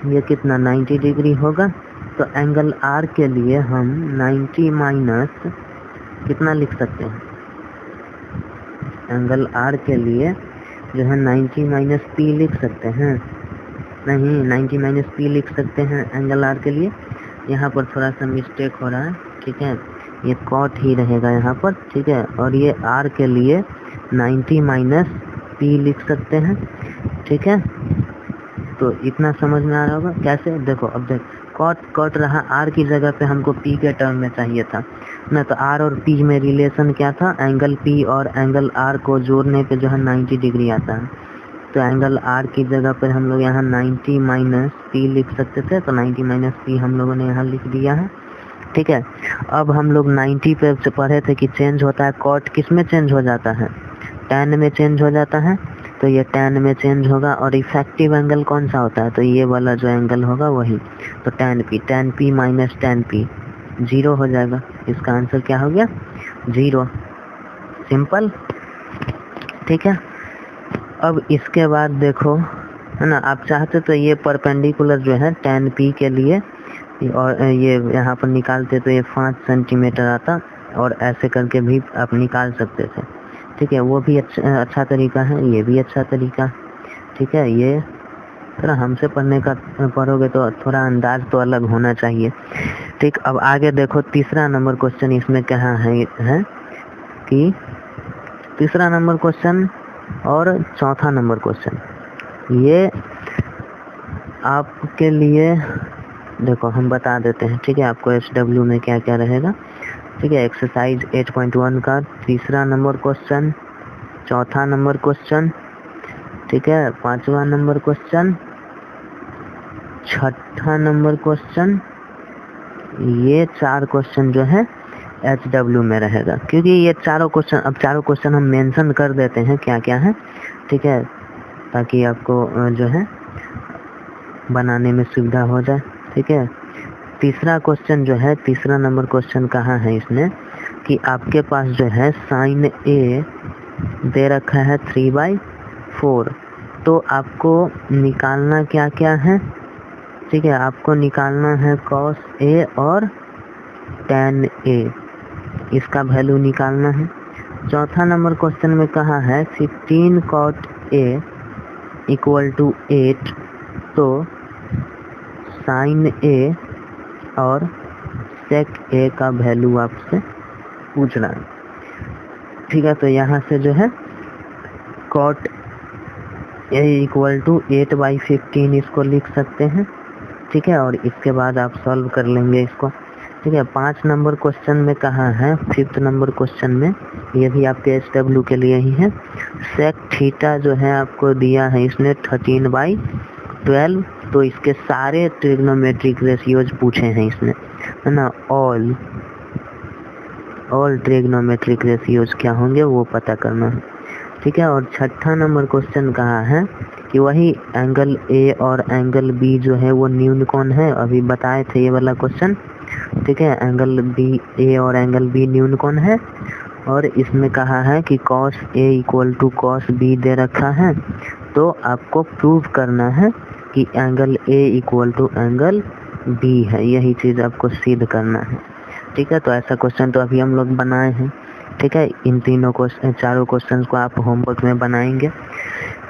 ये कितना 90 डिग्री होगा। तो एंगल R के लिए हम 90 माइनस कितना लिख सकते हैं, एंगल R के लिए जो है 90 माइनस P लिख सकते हैं, नहीं 90 माइनस P लिख सकते हैं एंगल R के लिए। यहाँ पर थोड़ा सा मिस्टेक हो रहा है। ठीक है, ये कॉट ही रहेगा यहाँ पर। ठीक है, और ये R के लिए 90 माइनस P लिख सकते हैं। ठीक है, तो इतना समझ में आ रहा होगा कैसे। देखो अब देख, कॉट रहा, R की जगह पे हमको P के टर्म में चाहिए था ना। तो R और P में रिलेशन क्या था, एंगल P और एंगल R को जोड़ने पे जो है 90 डिग्री आता है। तो एंगल R की जगह पर हम लोग यहाँ 90 माइनस P लिख सकते थे। तो 90 माइनस P हम लोगों ने यहाँ लिख दिया है। ठीक है, अब हम लोग 90 पे से पढ़े थे कि चेंज होता है, कॉट किस में चेंज हो जाता है, tan में चेंज हो जाता है। तो ये tan में चेंज होगा और इफेक्टिव एंगल कौन सा होता है, तो ये वाला जो एंगल होगा वही। तो tan P minus tan P 0 हो जाएगा। इसका आंसर क्या हो गया, 0। सिंपल। ठीक है, अब इसके बाद देखो है ना, आप चाहते तो ये परपेंडिकुलर जो है tan P के लिए और ये यहाँ पर निकालते तो ये 5 सेंटीमीटर आता, और ऐसे करके भी आप निकाल सकते थे। ठीक है, वो भी अच्छा तरीका है, ये भी अच्छा तरीका। ठीक है, ये थोड़ा हमसे पढ़ोगे तो थोड़ा अंदाज तो अलग होना चाहिए। ठीक, अब आगे देखो तीसरा नंबर क्वेश्चन इसमें कहा है कि तीसरा नंबर क्वेश्चन और चौथा नंबर क्वेश्चन ये आपके लिए, देखो हम बता देते हैं। ठीक है, आपको SW में क्या क्या रहेगा। ठीक है, एक्सरसाइज 8.1 का तीसरा नंबर क्वेश्चन, चौथा नंबर क्वेश्चन, ठीक है, पांचवा नंबर क्वेश्चन, छठा नंबर क्वेश्चन, ये 4 क्वेश्चन जो है HW में रहेगा। क्योंकि ये चारों क्वेश्चन हम मेंशन कर देते हैं क्या क्या है। ठीक है, ताकि आपको जो है बनाने में सुविधा हो जाए। ठीक है, तीसरा क्वेश्चन जो है, तीसरा नंबर क्वेश्चन कहा है इसने कि आपके पास जो है sin A दे रखा है 3/4। तो आपको निकालना क्या क्या है। ठीक है, आपको निकालना है cos A और tan A, इसका वैल्यू निकालना है। चौथा नंबर क्वेश्चन में कहा है 15 cot A इक्वल टू 8। तो sin A और sec A का वैल्यू आपसे पूछ रहा है। ठीक है, तो यहाँ से जो है cot A इक्वल टू 8/15 इसको लिख सकते हैं। ठीक है, और इसके बाद आप सॉल्व कर लेंगे इसको। ठीक है, 5 नंबर क्वेश्चन में कहा है, 5th नंबर क्वेश्चन में, ये भी आपके SW के लिए ही है। sec थीटा जो है आपको दिया है इसने 13/12। तो इसके सारे ट्रिग्नोमेट्रिक रेशियोज पूछे हैं इसने, है ना। ऑल ट्रिग्नोमेट्रिक रेशियोज क्या होंगे वो पता करना है। ठीक है, और छठा नंबर क्वेश्चन कहा है कि वही एंगल ए और एंगल बी जो है वो न्यून कोण है, अभी बताए थे ये वाला क्वेश्चन। ठीक है, एंगल बी ए और एंगल बी न्यून कोण है, और इसमें कहा है कि cos A equal to cos B दे रखा है, तो आपको प्रूव करना है कि angle A equal to angle B है, यही चीज़ आपको सिद्ध करना है। ठीक है, तो ऐसा क्वेश्चन तो अभी हम लोग बनाए हैं। ठीक है, इन चारों क्वेश्चन को आप होमवर्क में बनाएंगे।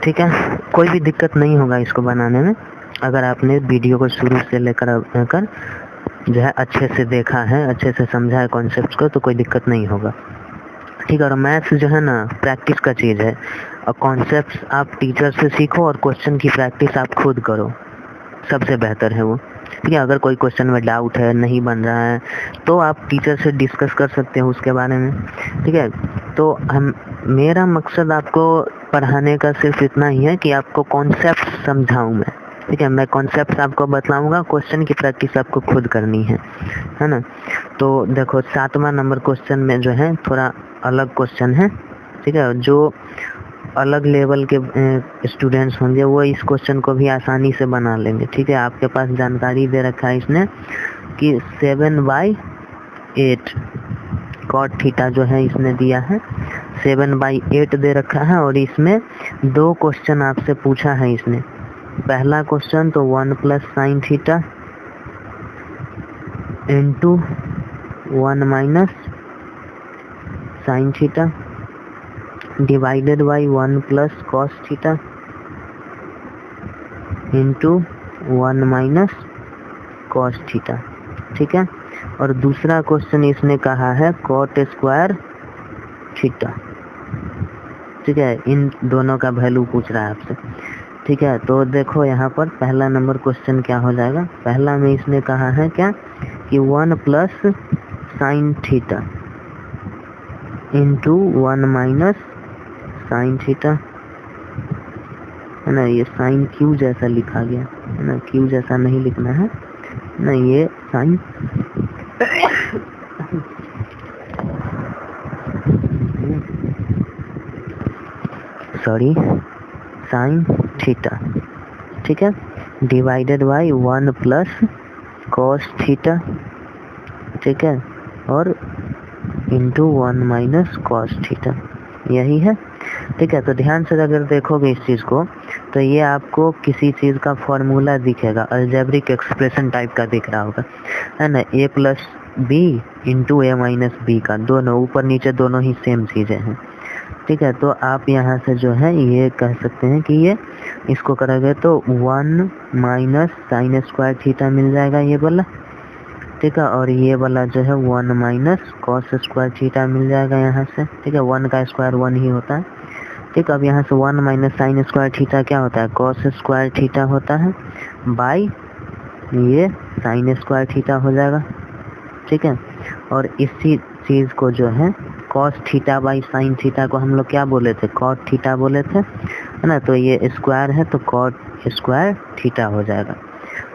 ठीक है, कोई भी दिक्कत नहीं होगा इसको बनाने में, अगर आपने वीडियो को शुरू से लेकर जो है अच्छे से देखा है, अच्छे से समझा है कॉन्सेप्ट को, तो कोई दिक्कत नहीं होगा। ठीक है, और मैथ्स जो है ना प्रैक्टिस का चीज़ है, और कॉन्सेप्ट्स आप टीचर से सीखो और क्वेश्चन की प्रैक्टिस आप खुद करो, सबसे बेहतर है वो। ठीक है, अगर कोई क्वेश्चन में डाउट है, नहीं बन रहा है, तो आप टीचर से डिस्कस कर सकते हो उसके बारे में। ठीक है, तो मेरा मकसद आपको पढ़ाने का सिर्फ इतना ही है कि आपको कॉन्सेप्ट समझाऊं मैं। ठीक है, मैं कॉन्सेप्ट आपको बताऊंगा, क्वेश्चन की प्रैक्टिस आपको खुद करनी है ना। तो देखो 7वां नंबर क्वेश्चन में जो है थोड़ा अलग क्वेश्चन है। ठीक है, जो अलग लेवल के स्टूडेंट्स होंगे वो इस क्वेश्चन को भी आसानी से बना लेंगे। ठीक है, आपके पास जानकारी दे रखा है इसने कि 7/8 cot थीटा जो है इसने दिया है, 7/8 दे रखा है, और इसमें 2 क्वेश्चन आपसे पूछा है इसने। पहला क्वेश्चन तो 1 plus sine theta into 1 minus sine theta divided by 1 plus cos theta into 1 minus cos theta. ठीक है, और दूसरा क्वेश्चन इसने कहा है कॉट स्क्वायर थीटा। ठीक है, इन दोनों का वैल्यू पूछ रहा है आपसे। ठीक है, तो देखो यहाँ पर पहला नंबर क्वेश्चन क्या हो जाएगा। पहला में इसने कहा है क्या कि 1 plus sine theta into 1 minus sine theta, है ना। ये साइन क्यू जैसा लिखा गया है ना, क्यू जैसा नहीं लिखना है ना, ये साइन साइन थीटा। ठीक है, divided by 1 plus cos theta. ठीक है, और इंटू 1 माइनस कॉस थीटा, यही है। ठीक है, तो ध्यान से अगर देखोगे इस चीज़ को, तो ये आपको किसी चीज़ का फॉर्मूला दिखेगा, अलजेब्रिक एक्सप्रेशन टाइप का दिख रहा होगा, है ना। a plus B into A minus B का, दोनों ऊपर नीचे दोनों ही सेम चीज़ें हैं। ठीक है, तो आप यहाँ से जो है ये कह सकते हैं कि ये इसको करोगे तो 1 माइनस साइन स्क्वायर थीटा मिल जाएगा ये वाला। ठीक है, और ये वाला जो है 1 माइनस कॉस स्क्वायर थीटा मिल जाएगा यहाँ से। ठीक है, 1 का स्क्वायर 1 ही होता है। ठीक, अब यहाँ से 1 माइनस साइन स्क्वायर थीटा क्या होता है, कॉस स्क्वायर थीटा होता है, बाई ये साइन स्क्वायर थीटा हो जाएगा। ठीक है, और इसी चीज़ को जो है cos theta by sine theta को हम लोग क्या बोले थे, कॉट थीटा बोले थे, है ना। तो ये स्क्वायर है तो कॉट स्क्वायर थीटा हो जाएगा।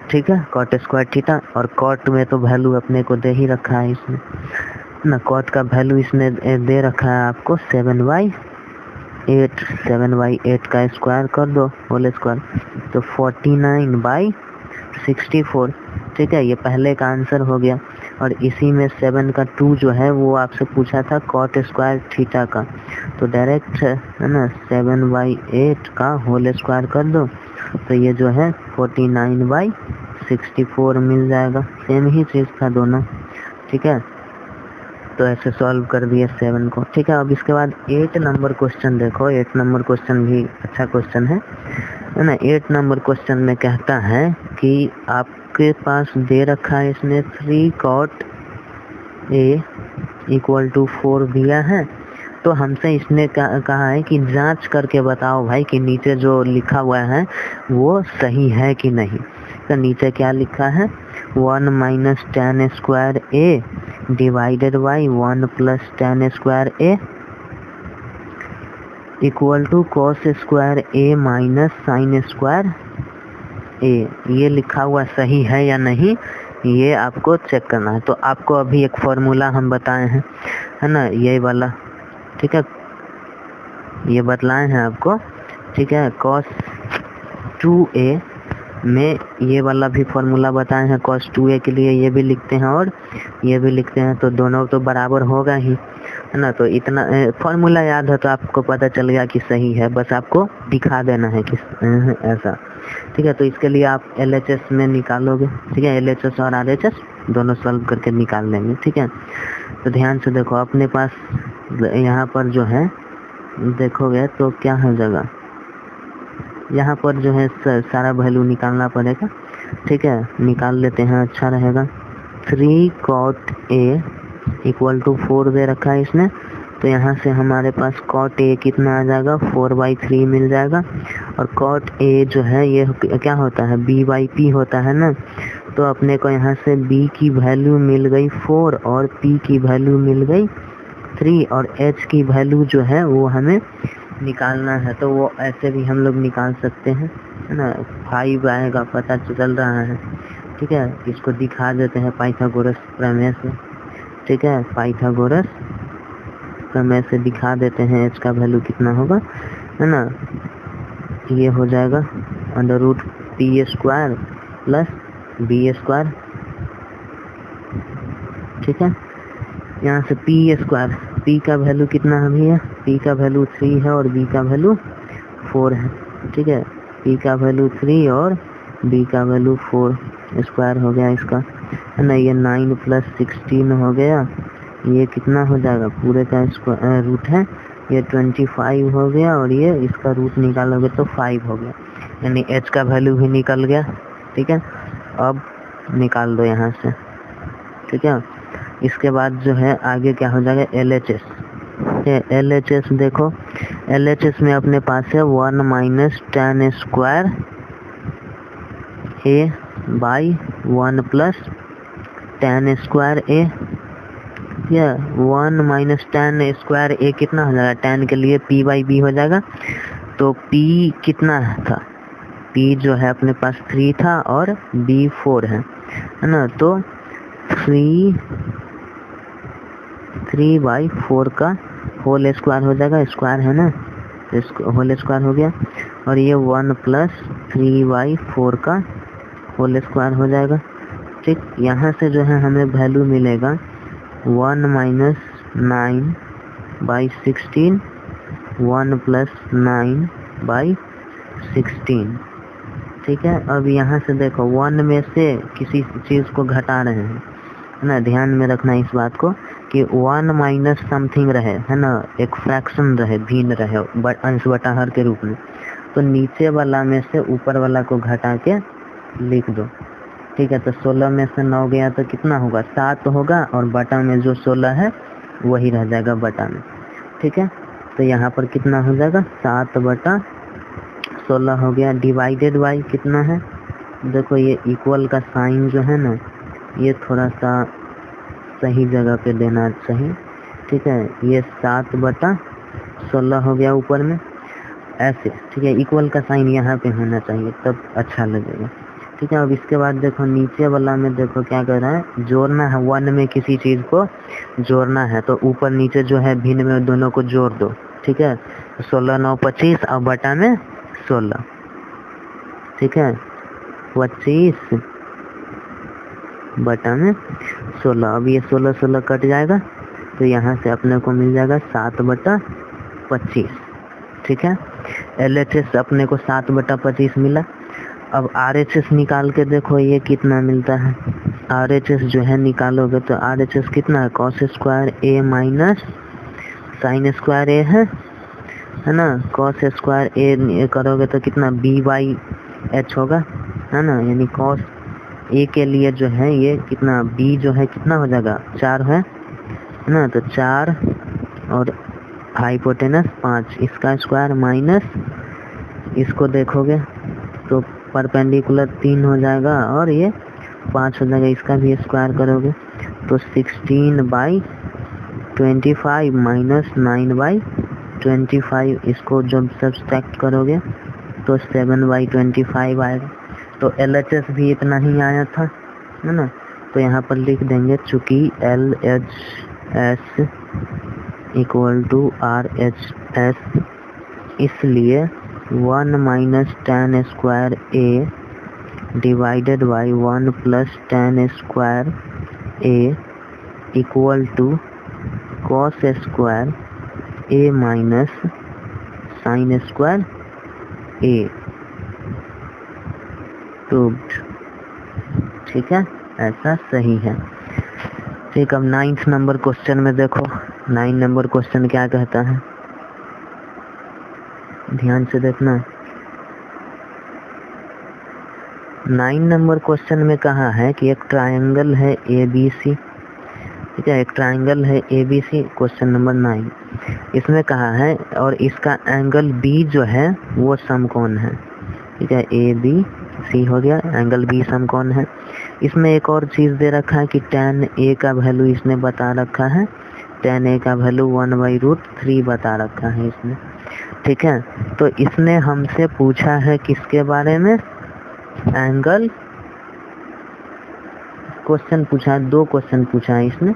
ठीक है, कॉट स्क्वायर थीटा, और कॉट में तो वैल्यू अपने को दे ही रखा है इसमें ना, कॉट का वैल्यू इसने दे रखा है आपको 7/8। 7/8 का स्क्वायर कर दो होल स्क्वायर, तो 49/64। ठीक है, ये पहले का आंसर हो गया, और इसी में 7 का 2 जो है वो आपसे पूछा था कॉट स्क्वायर थीटा का, तो डायरेक्ट है ना 7/8 का होल स्क्वायर कर दो, तो ये जो है 49/64 मिल जाएगा। सेम ही चीज़ था दोनों। ठीक है, तो ऐसे सॉल्व कर दिए 7 को। ठीक है, अब इसके बाद 8 नंबर क्वेश्चन देखो। 8 नंबर क्वेश्चन भी अच्छा क्वेश्चन है ना। 8 नंबर क्वेश्चन में कहता है कि आपके पास दे रखा है इसने 3 cot A इक्वल टू 4 दिया है, तो हमसे इसने कहा है कि जांच करके बताओ भाई कि नीचे जो लिखा हुआ है वो सही है कि नहीं। तो नीचे क्या लिखा है, 1 minus tan square A divided by 1 plus tan square A equal to cos square A minus sine square A। ये लिखा हुआ सही है या नहीं, ये आपको चेक करना है। तो आपको अभी एक फॉर्मूला हम बताए हैं, है ना, ये वाला। ठीक है, ये बतलाए हैं आपको। ठीक है, कॉस 2a में ये वाला भी फॉर्मूला बताए हैं, cos 2a के लिए ये भी लिखते हैं और ये भी लिखते हैं, तो दोनों तो बराबर होगा ही, है ना। तो इतना फॉर्मूला याद है तो आपको पता चल गया कि सही है, बस आपको दिखा देना है कि ऐसा, ठीक है। तो इसके लिए आप LHS में निकालोगे, ठीक है, LHS और RHS दोनों सॉल्व करके निकाल लेंगे, ठीक है। तो ध्यान से देखो, अपने पास यहाँ पर जो है देखोगे तो क्या हो जाएगा, यहाँ पर जो है सारा वैल्यू निकालना पड़ेगा, ठीक है। निकाल लेते हैं, अच्छा रहेगा। 3 cot a इक्वल टू 4 दे रखा है इसने, तो यहाँ से हमारे पास cot a कितना आ जाएगा, 4/3 मिल जाएगा। और cot a जो है ये क्या होता है, b/p होता है ना। तो अपने को यहाँ से b की वैल्यू मिल गई 4 और p की वैल्यू मिल गई 3 और h की वैल्यू जो है वो हमें निकालना है। तो वो ऐसे भी हम लोग निकाल सकते हैं, है ना। 5 आएगा, पता चल रहा है, ठीक है। इसको दिखा देते हैं पाइथागोरस प्रमेय से, ठीक है। पाइथागोरस प्रमेय से दिखा देते हैं h का वैल्यू कितना होगा, है ना। ये हो जाएगा √p² प्लस b², ठीक है। यहाँ से p² का वैल्यू कितना है भैया, p का वैल्यू 3 है और b का वैल्यू 4 है, ठीक है। p का वैल्यू 3 और b का वैल्यू 4 स्क्वायर हो गया इसका, है ना। ये 9 + 16 हो गया, ये कितना हो जाएगा, पूरे का रूट है, ये 25 हो गया और ये इसका रूट निकालोगे तो 5 हो गया, यानी h का वैल्यू भी निकल गया, ठीक है। अब निकाल दो यहाँ से, ठीक है। इसके बाद जो है आगे क्या हो जाएगा, LHS। LHS देखो, LHS में अपने पास है 1 - tan² a/1 + tan² a, या 1 - tan² a कितना हो जाएगा, tan के लिए p/b हो जाएगा। तो p कितना था, p जो है अपने पास 3 था और b 4 है ना। तो 3/4 का होल स्क्वायर हो जाएगा, स्क्वायर है ना, तो इसको होल स्क्वायर हो गया। और ये 1 + 3/4 का होल स्क्वायर हो जाएगा, ठीक। यहाँ से जो है हमें वैल्यू मिलेगा 1 - 9/16, 1 + 9/16, ठीक है। अब यहाँ से देखो 1 में से किसी चीज़ को घटा रहे हैं, है ना। ध्यान में रखना इस बात को कि 1 - समथिंग रहे, है ना, एक फ्रैक्शन रहे, भिन्न रहे, अंश बटाहर के रूप में, तो नीचे वाला में से ऊपर वाला को घटा के लिख दो, ठीक है। तो 16 में से 9 गया तो कितना होगा, 7 होगा, और बटा में जो 16 है वही रह जाएगा बटा में, ठीक है। तो यहाँ पर कितना हो जाएगा, 7/16 हो गया। डिवाइडेड बाई कितना है, देखो ये इक्वल का साइन जो है ना, ये थोड़ा सा सही जगह पे देना चाहिए, ठीक है। ये 7/16 हो गया ऊपर में ऐसे, ठीक है। इक्वल का साइन यहाँ पे होना चाहिए तब अच्छा लगेगा, ठीक है। अब इसके बाद देखो नीचे वाला में देखो क्या कर रहा है, जोड़ना है, 1 में किसी चीज़ को जोड़ना है, तो ऊपर नीचे जो है भिन्न में दोनों को जोड़ दो, ठीक है। 16 9 25 और बटा में 16, ठीक है, 25 बटा में 16। अब ये 16 16 कट जाएगा, तो यहाँ से अपने को मिल जाएगा 7/25, ठीक है। LHS अपने को 7/25 मिला। अब RHS निकाल के देखो ये कितना मिलता है, RHS जो है निकालोगे तो RHS कितना है, cos² a - sin² a है ना। cos² a करोगे तो कितना b/h होगा, है ना, यानी cos a के लिए जो है ये कितना b जो है कितना हो जाएगा, 4 है ना। तो 4 और हाइपोटेनस 5, इसका स्क्वायर माइनस इसको देखोगे तो परपेंडिकुलर 3 हो जाएगा और ये 5 हो जाएगा, इसका भी स्क्वायर करोगे तो 16/25 माइनस 9/25, इसको जब सब्सट्रैक्ट करोगे तो 7/25 आएगा। तो LHS भी इतना ही आया था, है ना। तो यहाँ पर लिख देंगे चूँकि LHS = RHS, इसलिए 1 minus tan square A divided by 1 plus tan square A equal to cos square A minus sine square A proved. ठीक है, ऐसा सही है। ठीक, अब 9th नंबर क्वेश्चन में देखो, 9 नंबर क्वेश्चन क्या कहता है, ध्यान से देखना। 9 नंबर क्वेश्चन में कहा है कि एक ट्रायंगल है ABC। ठीक है, एक ट्रायंगल है ABC, क्वेश्चन नंबर 9। इसमें कहा है और इसका एंगल B जो है वो समकोण है। ठीक है, ABC हो गया, एंगल B समकोण है। इसमें एक और चीज़ दे रखा है कि tan A का वैल्यू इसने बता रखा है, tan A का वैल्यू 1/√3 बता रखा है इसने। ठीक है, तो इसने हमसे पूछा है किसके बारे में, एंगल। क्वेश्चन पूछा है, 2 क्वेश्चन पूछा है इसने।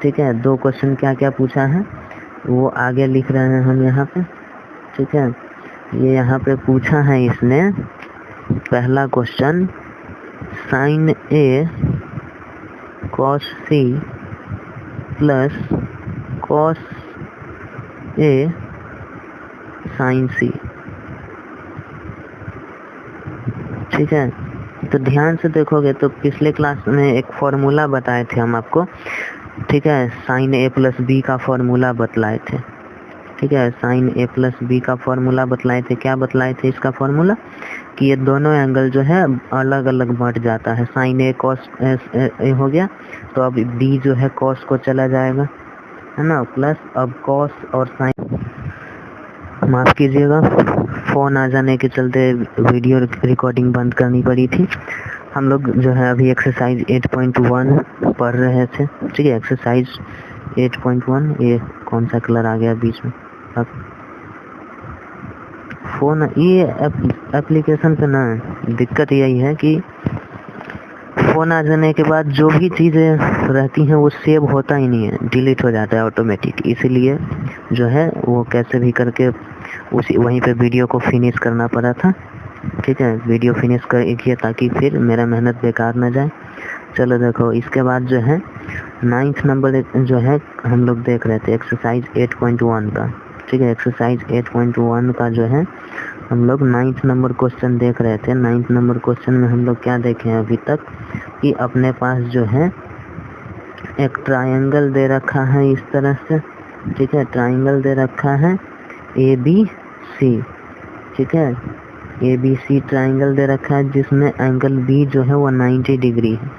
ठीक है, 2 क्वेश्चन क्या क्या पूछा है वो आगे लिख रहे हैं हम यहाँ पे। ठीक है, ये यहाँ पे पूछा है इसने, पहला question sign A cos C plus cos A sign सी। ठीक है, तो ध्यान से देखोगे तो पिछले क्लास में एक फॉर्मूला बताए थे हम आपको। ठीक है, साइन ए प्लस बी का फॉर्मूला बतलाए थे। ठीक है, साइन ए प्लस बी का फॉर्मूला बतलाए थे। क्या बतलाए थे इसका फॉर्मूला, कि ये दोनों एंगल जो है अलग अलग बढ़ जाता है। साइन ए कॉस ए हो गया, तो अब बी जो है कॉस को चला जाएगा, है ना, प्लस अब कॉस और साइन, माफ़ कीजिएगा फ़ोन आ जाने के चलते वीडियो रिकॉर्डिंग बंद करनी पड़ी थी। हम लोग जो है अभी एक्सरसाइज 8.1 पढ़ रहे थे। ठीक है, एक्सरसाइज 8.1, ये कौन सा कलर आ गया बीच में, अब फ़ोन, ये एप्लीकेशन पे ना दिक्कत यही है कि फ़ोन आ जाने के बाद जो भी चीज़ें रहती हैं वो सेव होता ही नहीं है, डिलीट हो जाता है ऑटोमेटिक। इसीलिए जो है वो कैसे भी करके उसी वहीं पे वीडियो को फिनिश करना पड़ा था। ठीक है, वीडियो फिनिश कर किया ताकि फिर मेरा मेहनत बेकार ना जाए। चलो देखो, इसके बाद जो है 9th नंबर जो है हम लोग देख रहे थे एक्सरसाइज 8.1 का। ठीक है, एक्सरसाइज 8.1 का जो है हम लोग 9th नंबर क्वेश्चन देख रहे थे। 9th नंबर क्वेश्चन में हम लोग क्या देखे हैं अभी तक, कि अपने पास जो है एक ट्रायंगल दे रखा है इस तरह से। ठीक है, ट्रायंगल दे रखा है ABC। ठीक है, ABC ट्रायंगल दे रखा है जिसमें एंगल B जो है वो 90 डिग्री है।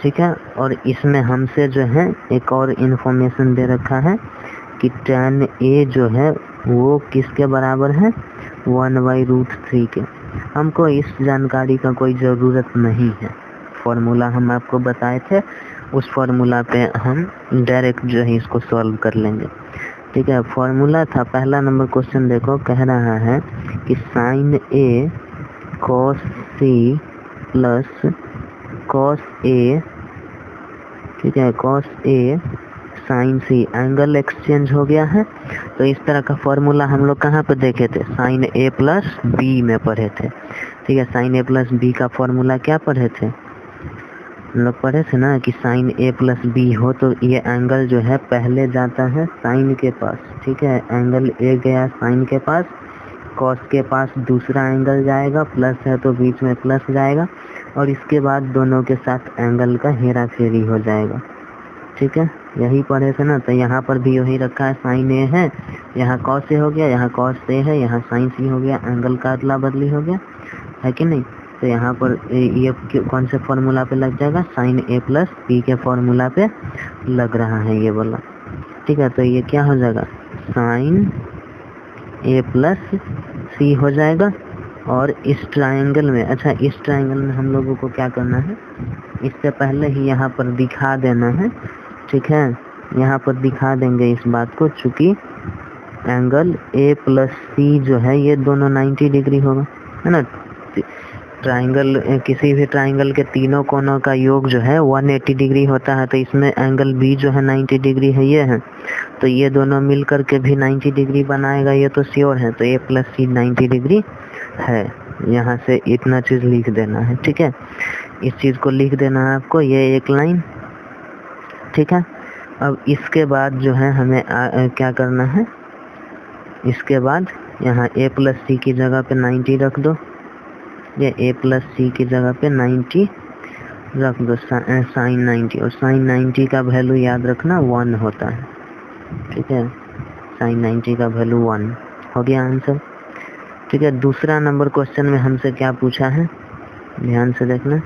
ठीक है, और इसमें हमसे जो है एक और इन्फॉर्मेशन दे रखा है कि tan A जो है वो किसके बराबर है, 1/√3 के। हमको इस जानकारी का कोई ज़रूरत नहीं है, फॉर्मूला हम आपको बताए थे, उस फॉर्मूला पे हम डायरेक्ट जो है इसको सॉल्व कर लेंगे। ठीक है, फॉर्मूला था, पहला नंबर क्वेश्चन देखो, कह रहा है कि sign A cos C plus cos A, ठीक है, cos A sign C, angle exchange हो गया है। तो इस तरह का फॉर्मूला हम लोग कहाँ पे देखे थे, साइन ए प्लस बी में पढ़े थे। ठीक है, साइन ए प्लस बी का फॉर्मूला क्या पढ़े थे, हम लोग पढ़े थे ना कि साइन ए प्लस बी हो तो ये एंगल जो है पहले जाता है साइन के पास। ठीक है, एंगल ए गया साइन के पास, कॉस के पास दूसरा एंगल जाएगा, प्लस है तो बीच में प्लस जाएगा, और इसके बाद दोनों के साथ एंगल का हेरा फेरी हो जाएगा। ठीक है, यही पढ़े थे ना, तो यहाँ पर भी वही रखा है, साइन ए है, यहाँ कॉस ए हो गया, यहाँ कॉस ए है, यहाँ साइन सी हो गया, एंगल का अदला बदली हो गया, है कि नहीं। तो यहाँ पर ये कौन से फॉर्मूला पे लग जाएगा, साइन ए प्लस बी के फॉर्मूला पे लग रहा है ये वाला। ठीक है, तो ये क्या हो जाएगा, साइन ए प्लस सी हो जाएगा। और इस ट्रायंगल में, अच्छा इस ट्रायंगल में हम लोगों को क्या करना है, इससे पहले ही यहाँ पर दिखा देना है। ठीक है, यहाँ पर दिखा देंगे इस बात को, चूँकि एंगल ए प्लस सी जो है ये दोनों 90 डिग्री होगा, है ना। ट्राइंगल, किसी भी ट्राइंगल के तीनों कोनों का योग जो है 180 डिग्री होता है, तो इसमें एंगल बी जो है 90 डिग्री है, ये है, तो ये दोनों मिल करके भी 90 डिग्री बनाएगा, ये तो श्योर है। तो ए प्लस सी 90 डिग्री है। यहाँ से इतना चीज़ लिख देना है, ठीक है, इस चीज़ को लिख देना है आपको, ये एक लाइन, ठीक है। अब इसके बाद जो है हमें क्या करना है, इसके बाद यहाँ a प्लस सी की जगह पे 90 रख दो, ये a प्लस सी की जगह पे 90 रख दो, साइन 90, और साइन 90 का वैल्यू याद रखना 1 होता है, ठीक है, साइन 90 का वैल्यू 1 हो गया आंसर, ठीक है। दूसरा नंबर क्वेश्चन में हमसे क्या पूछा है, ध्यान से देखना,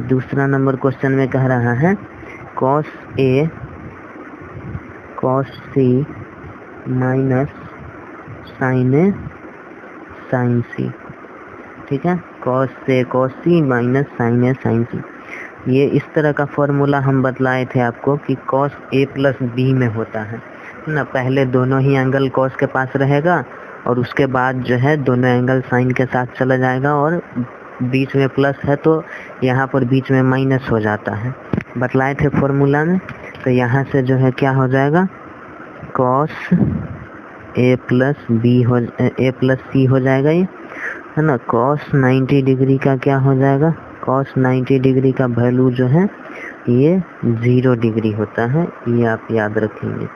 दूसरा नंबर क्वेश्चन में कह रहा है cos A cos C minus sine A sine C, ठीक है, cos A cos C minus sine A sine C। ये इस तरह का फॉर्मूला हम बतलाए थे आपको कि cos A प्लस B में होता है ना, पहले दोनों ही एंगल cos के पास रहेगा और उसके बाद जो है दोनों एंगल साइन के साथ चला जाएगा, और बीच में प्लस है तो यहाँ पर बीच में माइनस हो जाता है, बतलाए थे फॉर्मूला में। तो यहाँ से जो है क्या हो जाएगा, cos A प्लस B हो A प्लस C हो जाएगा, ये है ना। cos 90 डिग्री का क्या हो जाएगा, cos 90 डिग्री का वैल्यू जो है ये 0 डिग्री होता है, ये आप याद रखेंगे,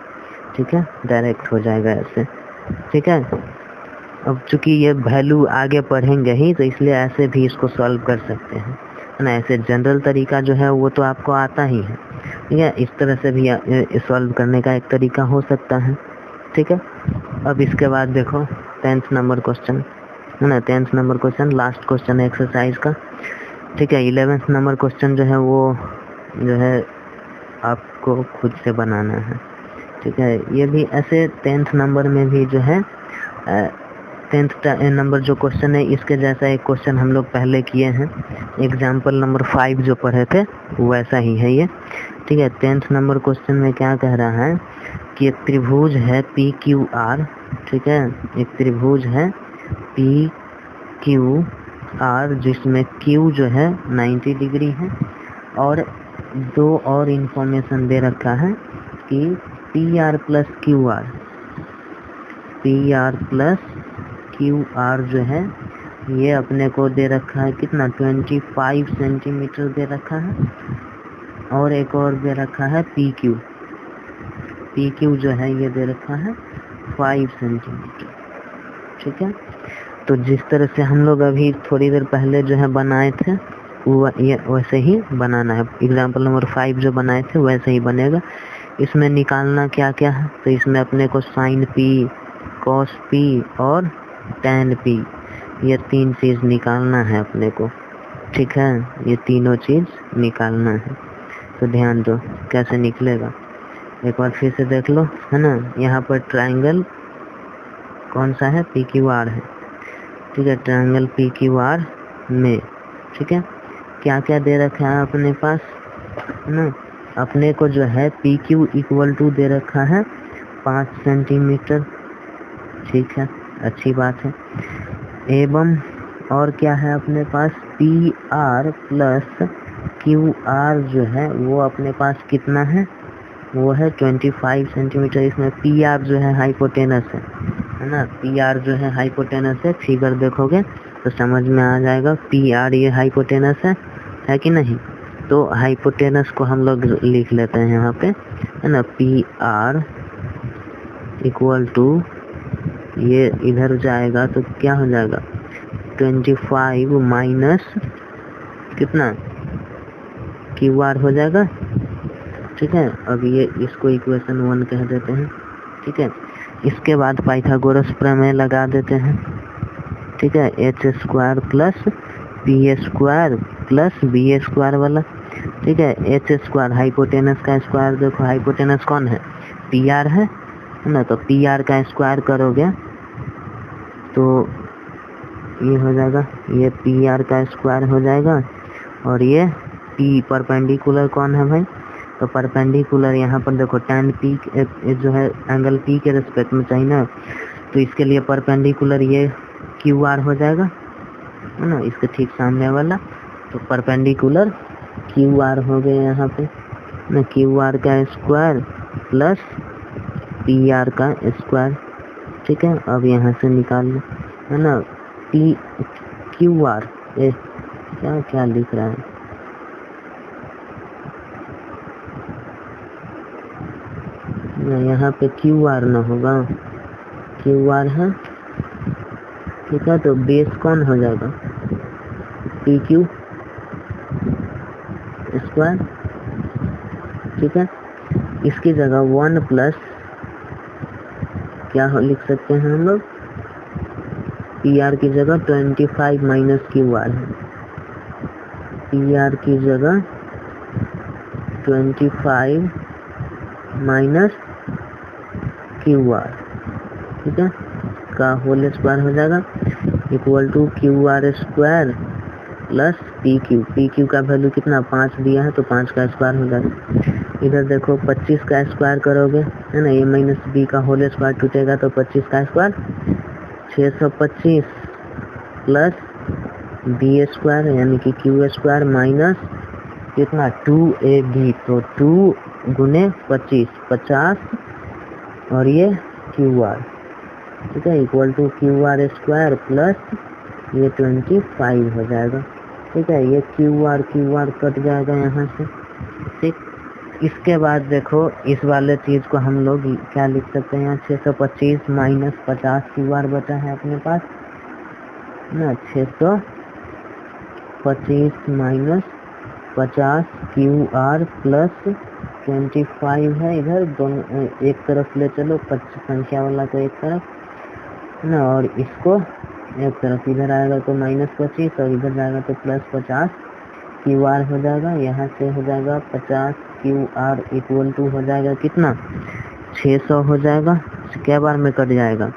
ठीक है, डायरेक्ट हो जाएगा ऐसे, ठीक है। अब चूंकि ये वैल्यू आगे पढ़ेंगे ही, तो इसलिए ऐसे भी इसको सॉल्व कर सकते हैं, है ना। ऐसे जनरल तरीका जो है वो तो आपको आता ही है, ठीक है, इस तरह से भी सॉल्व करने का एक तरीका हो सकता है, ठीक है। अब इसके बाद देखो 10th नंबर क्वेश्चन, है ना, 10th number question last question exercise का, ठीक है। 11th नंबर क्वेश्चन जो है वो जो है आपको खुद से बनाना है, ठीक है। ये भी ऐसे 10th नंबर में भी जो है 10th नंबर जो क्वेश्चन है इसके जैसा एक क्वेश्चन हम लोग पहले किए हैं, एग्जाम्पल नंबर 5 जो पढ़े थे वैसा ही है ये, ठीक है। 10th नंबर क्वेश्चन में क्या कह रहा है कि एक त्रिभुज है PQR, ठीक है, एक त्रिभुज है PQR जिसमें Q जो है 90 डिग्री है, और दो और इंफॉर्मेशन दे रखा है कि PR प्लस QR जो है ये अपने को दे रखा है कितना, 25 सेंटीमीटर दे रखा है, और एक और दे रखा है PQ जो है ये दे रखा है 5 सेंटीमीटर, ठीक है। तो जिस तरह से हम लोग अभी थोड़ी देर पहले जो है बनाए थे ये वैसे ही बनाना है, एग्जाम्पल नंबर 5 जो बनाए थे वैसे ही बनेगा। इसमें निकालना क्या क्या है, तो इसमें अपने को साइन P, cos P और tan P, ये 3 चीज़ निकालना है अपने को, ठीक है, ये तीनों चीज़ निकालना है। तो ध्यान दो कैसे निकलेगा, एक बार फिर से देख लो, है ना। यहाँ पर ट्रायंगल कौन सा है, PQR है, ठीक है, ट्रायंगल PQR में, ठीक है, क्या क्या दे रखा है अपने पास, है ना। अपने को जो है PQ इक्वल टू दे रखा है 5 सेंटीमीटर, ठीक है, अच्छी बात है। एवं और क्या है अपने पास, PR प्लस QR जो है वो अपने पास कितना है, वो है 25 सेंटीमीटर। इसमें PR जो है हाइपोटेनस है ना, PR जो है हाइपोटेनस है, फिगर देखोगे तो समझ में आ जाएगा, PR ये हाइपोटेनस है कि नहीं। तो हाइपोटेनस को हम लोग लिख लेते हैं यहाँ पे, है ना, PR इक्वल टू, ये इधर जाएगा तो क्या हो जाएगा 25 माइनस कितना QR हो जाएगा, ठीक है। अब ये इसको इक्वेशन 1 कह देते हैं, ठीक है। इसके बाद पाइथागोरस प्रमेय लगा देते हैं, ठीक है, h² plus p² plus b² वाला, ठीक है। h² हाइपोटेनस का स्क्वायर, देखो हाइपोटेनस कौन है, PR है ना, तो PR का स्क्वायर करोगे तो ये हो जाएगा, ये PR का स्क्वायर हो जाएगा, और ये P परपेंडिकुलर कौन है भाई, तो परपेंडिकुलर यहाँ पर देखो tan p जो है एंगल p के रिस्पेक्ट में चाहिए ना, तो इसके लिए परपेंडिकुलर ये क्यू आर हो जाएगा, है ना, इसके ठीक सामने वाला। तो परपेंडिकुलर क्यू आर हो गए यहाँ पे ना, क्यू आर का स्क्वायर प्लस पी आर का स्क्वायर। ठीक है, अब यहाँ से निकाल लो, है ना, पी क्यू आर क्या क्या लिख रहा है, यहाँ पे क्यू आर ना होगा, क्यू आर है। ठीक है, तो बेस कौन हो जाएगा, पी क्यू स्क्वायर। ठीक है, इसकी जगह 1 प्लस क्या लिख सकते हैं हम लोग, पी आर की जगह 25 माइनस क्यू आर है, पी आर की जगह 25 माइनस क्यू आर, ठीक है, का होल स्क्वायर हो जाएगा equal to Q R square plus P Q का वैल्यू कितना 5 दिया है, तो 5 का स्क्वायर हो जाएगा। इधर देखो 25 का स्क्वायर करोगे, है ना, ए माइनस बी का होल स्क्वायर टूटेगा, तो 25 का स्क्वायर 625 प्लस बी स्क्वायर यानी कि क्यू स्क्वायर माइनस कितना 2ab, तो 2 गुने 25 50 और ये क्यू आर। ठीक है, equal to Q R square plus ये 25 हो जाएगा। ठीक है, ये क्यू आर कट जाएगा यहाँ से। ठीक, इसके बाद देखो इस वाले चीज़ को हम लोग क्या लिख सकते हैं, यहाँ 625 माइनस 50 क्यू आर बचा है अपने पास ना, 625 माइनस 50 क्यू आर प्लस 25 है, इधर दोनों एक तरफ ले चलो, संख्या वाला को एक तरफ ना, और इसको एक तरफ, इधर आएगा तो -25 और इधर जाएगा तो +50 क्यू आर हो जाएगा। यहाँ से हो जाएगा 50 क्यू आर इक्वल टू हो जाएगा कितना 600 हो जाएगा। क्या बार में कट जाएगा,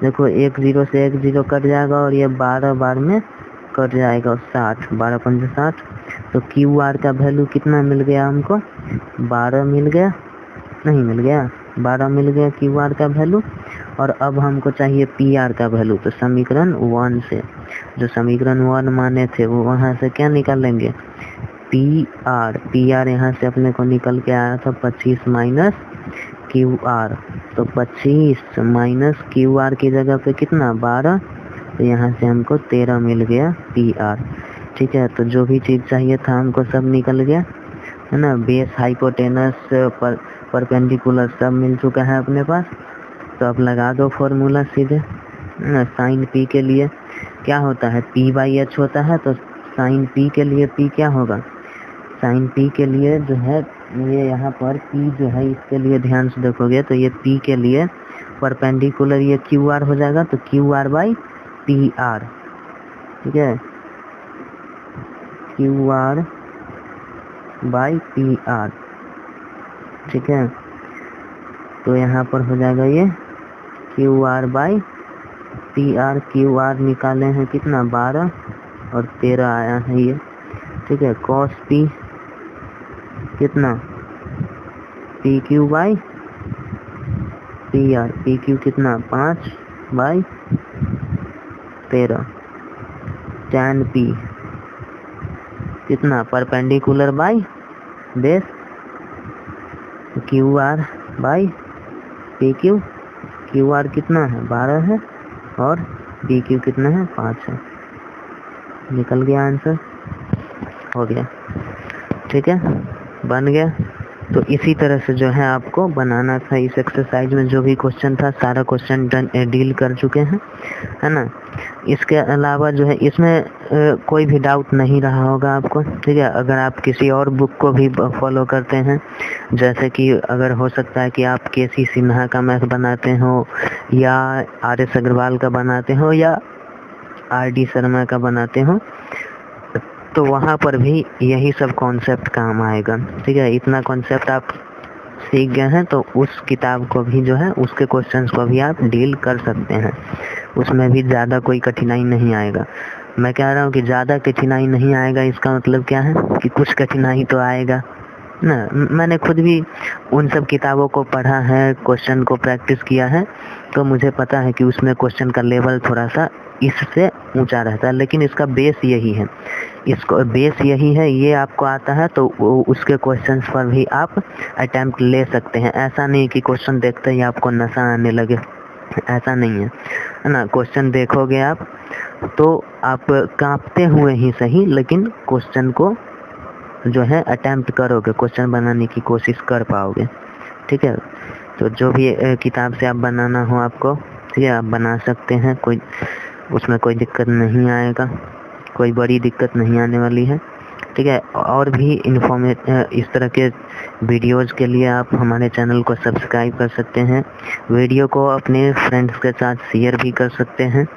देखो 1 0 से 1 0 कट जाएगा और ये 12 बार में कट जाएगा, 60 12 5 60। तो क्यू आर का वैल्यू कितना मिल गया हमको, 12 मिल गया, नहीं मिल गया 12 मिल गया क्यू आर का वैल्यू। और अब हमको चाहिए पी आर का वैल्यू, तो समीकरण 1 से जो समीकरण 1 माने थे वो वहाँ से क्या निकाल लेंगे, पी आर यहाँ से अपने को निकल के आया था 25 माइनस क्यू आर, तो 25 माइनस क्यू आर की जगह पे कितना 12, तो यहाँ से हमको 13 मिल गया पी आर। ठीक है, तो जो भी चीज़ चाहिए था हमको सब निकल गया, है ना, बेस हाइपोटेनस परपेंडिकुलर सब मिल चुका है अपने पास। तो अब लगा दो फॉर्मूला सीधे, साइन पी के लिए क्या होता है, पी बाई एच होता है, तो साइन पी के लिए पी क्या होगा, साइन पी के लिए जो है ये यहाँ पर पी जो है इसके लिए ध्यान से देखोगे तो ये पी के लिए परपेंडिकुलर ये क्यू आर हो जाएगा, तो Q R by P R. ठीक है, Q R by P R. ठीक है, तो यहाँ पर हो जाएगा ये Q R by P R. Q R निकाले हैं कितना 12 और 13 आया है ये। ठीक है, कॉस पी कितना P Q by P R, P Q कितना 5 बाई 13, टैन पी कितना perpendicular by base, Q R by P Q, Q R कितना है 12 है और पी क्यू कितना है 5 है। निकल गया आंसर, हो गया। ठीक है, बन गया। तो इसी तरह से जो है आपको बनाना था। इस एक्सरसाइज में जो भी क्वेश्चन था सारा क्वेश्चन डील कर चुके हैं, है ना। इसके अलावा जो है इसमें कोई भी डाउट नहीं रहा होगा आपको। ठीक है, अगर आप किसी और बुक को भी फॉलो करते हैं, जैसे कि अगर हो सकता है कि आप केसी सिन्हा का मैथ बनाते हो या RS अग्रवाल का बनाते हो या RD शर्मा का बनाते हो, तो वहाँ पर भी यही सब कॉन्सेप्ट काम आएगा। ठीक है, इतना कॉन्सेप्ट आप सीख गए हैं तो उस किताब को भी जो है उसके क्वेश्चंस को भी आप डील कर सकते हैं, उसमें भी ज़्यादा कोई कठिनाई नहीं आएगा। मैं कह रहा हूँ कि ज़्यादा कठिनाई नहीं आएगा, इसका मतलब क्या है कि कुछ कठिनाई तो आएगा, ना। मैंने खुद भी उन सब किताबों को पढ़ा है, क्वेश्चन को प्रैक्टिस किया है, तो मुझे पता है कि उसमें क्वेश्चन का लेवल थोड़ा सा इससे ऊंचा रहता है, लेकिन इसका बेस यही है, इसको बेस यही है, ये आपको आता है तो उसके क्वेश्चंस पर भी आप अटेम्प्ट ले सकते हैं। ऐसा नहीं कि क्वेश्चन देखते ही आपको नशा आने लगे, ऐसा नहीं है ना। क्वेश्चन देखोगे आप तो आप कांपते हुए ही सही, लेकिन क्वेश्चन को जो है अटेम्प्ट करोगे, क्वेश्चन बनाने की कोशिश कर पाओगे। ठीक है, तो जो भी किताब से आप बनाना हो आपको, ठीक है, आप बना सकते हैं, कोई उसमें कोई दिक्कत नहीं आएगा, कोई बड़ी दिक्कत नहीं आने वाली है। ठीक है, और भी इस तरह के वीडियोज़ के लिए आप हमारे चैनल को सब्सक्राइब कर सकते हैं, वीडियो को अपने फ्रेंड्स के साथ शेयर भी कर सकते हैं।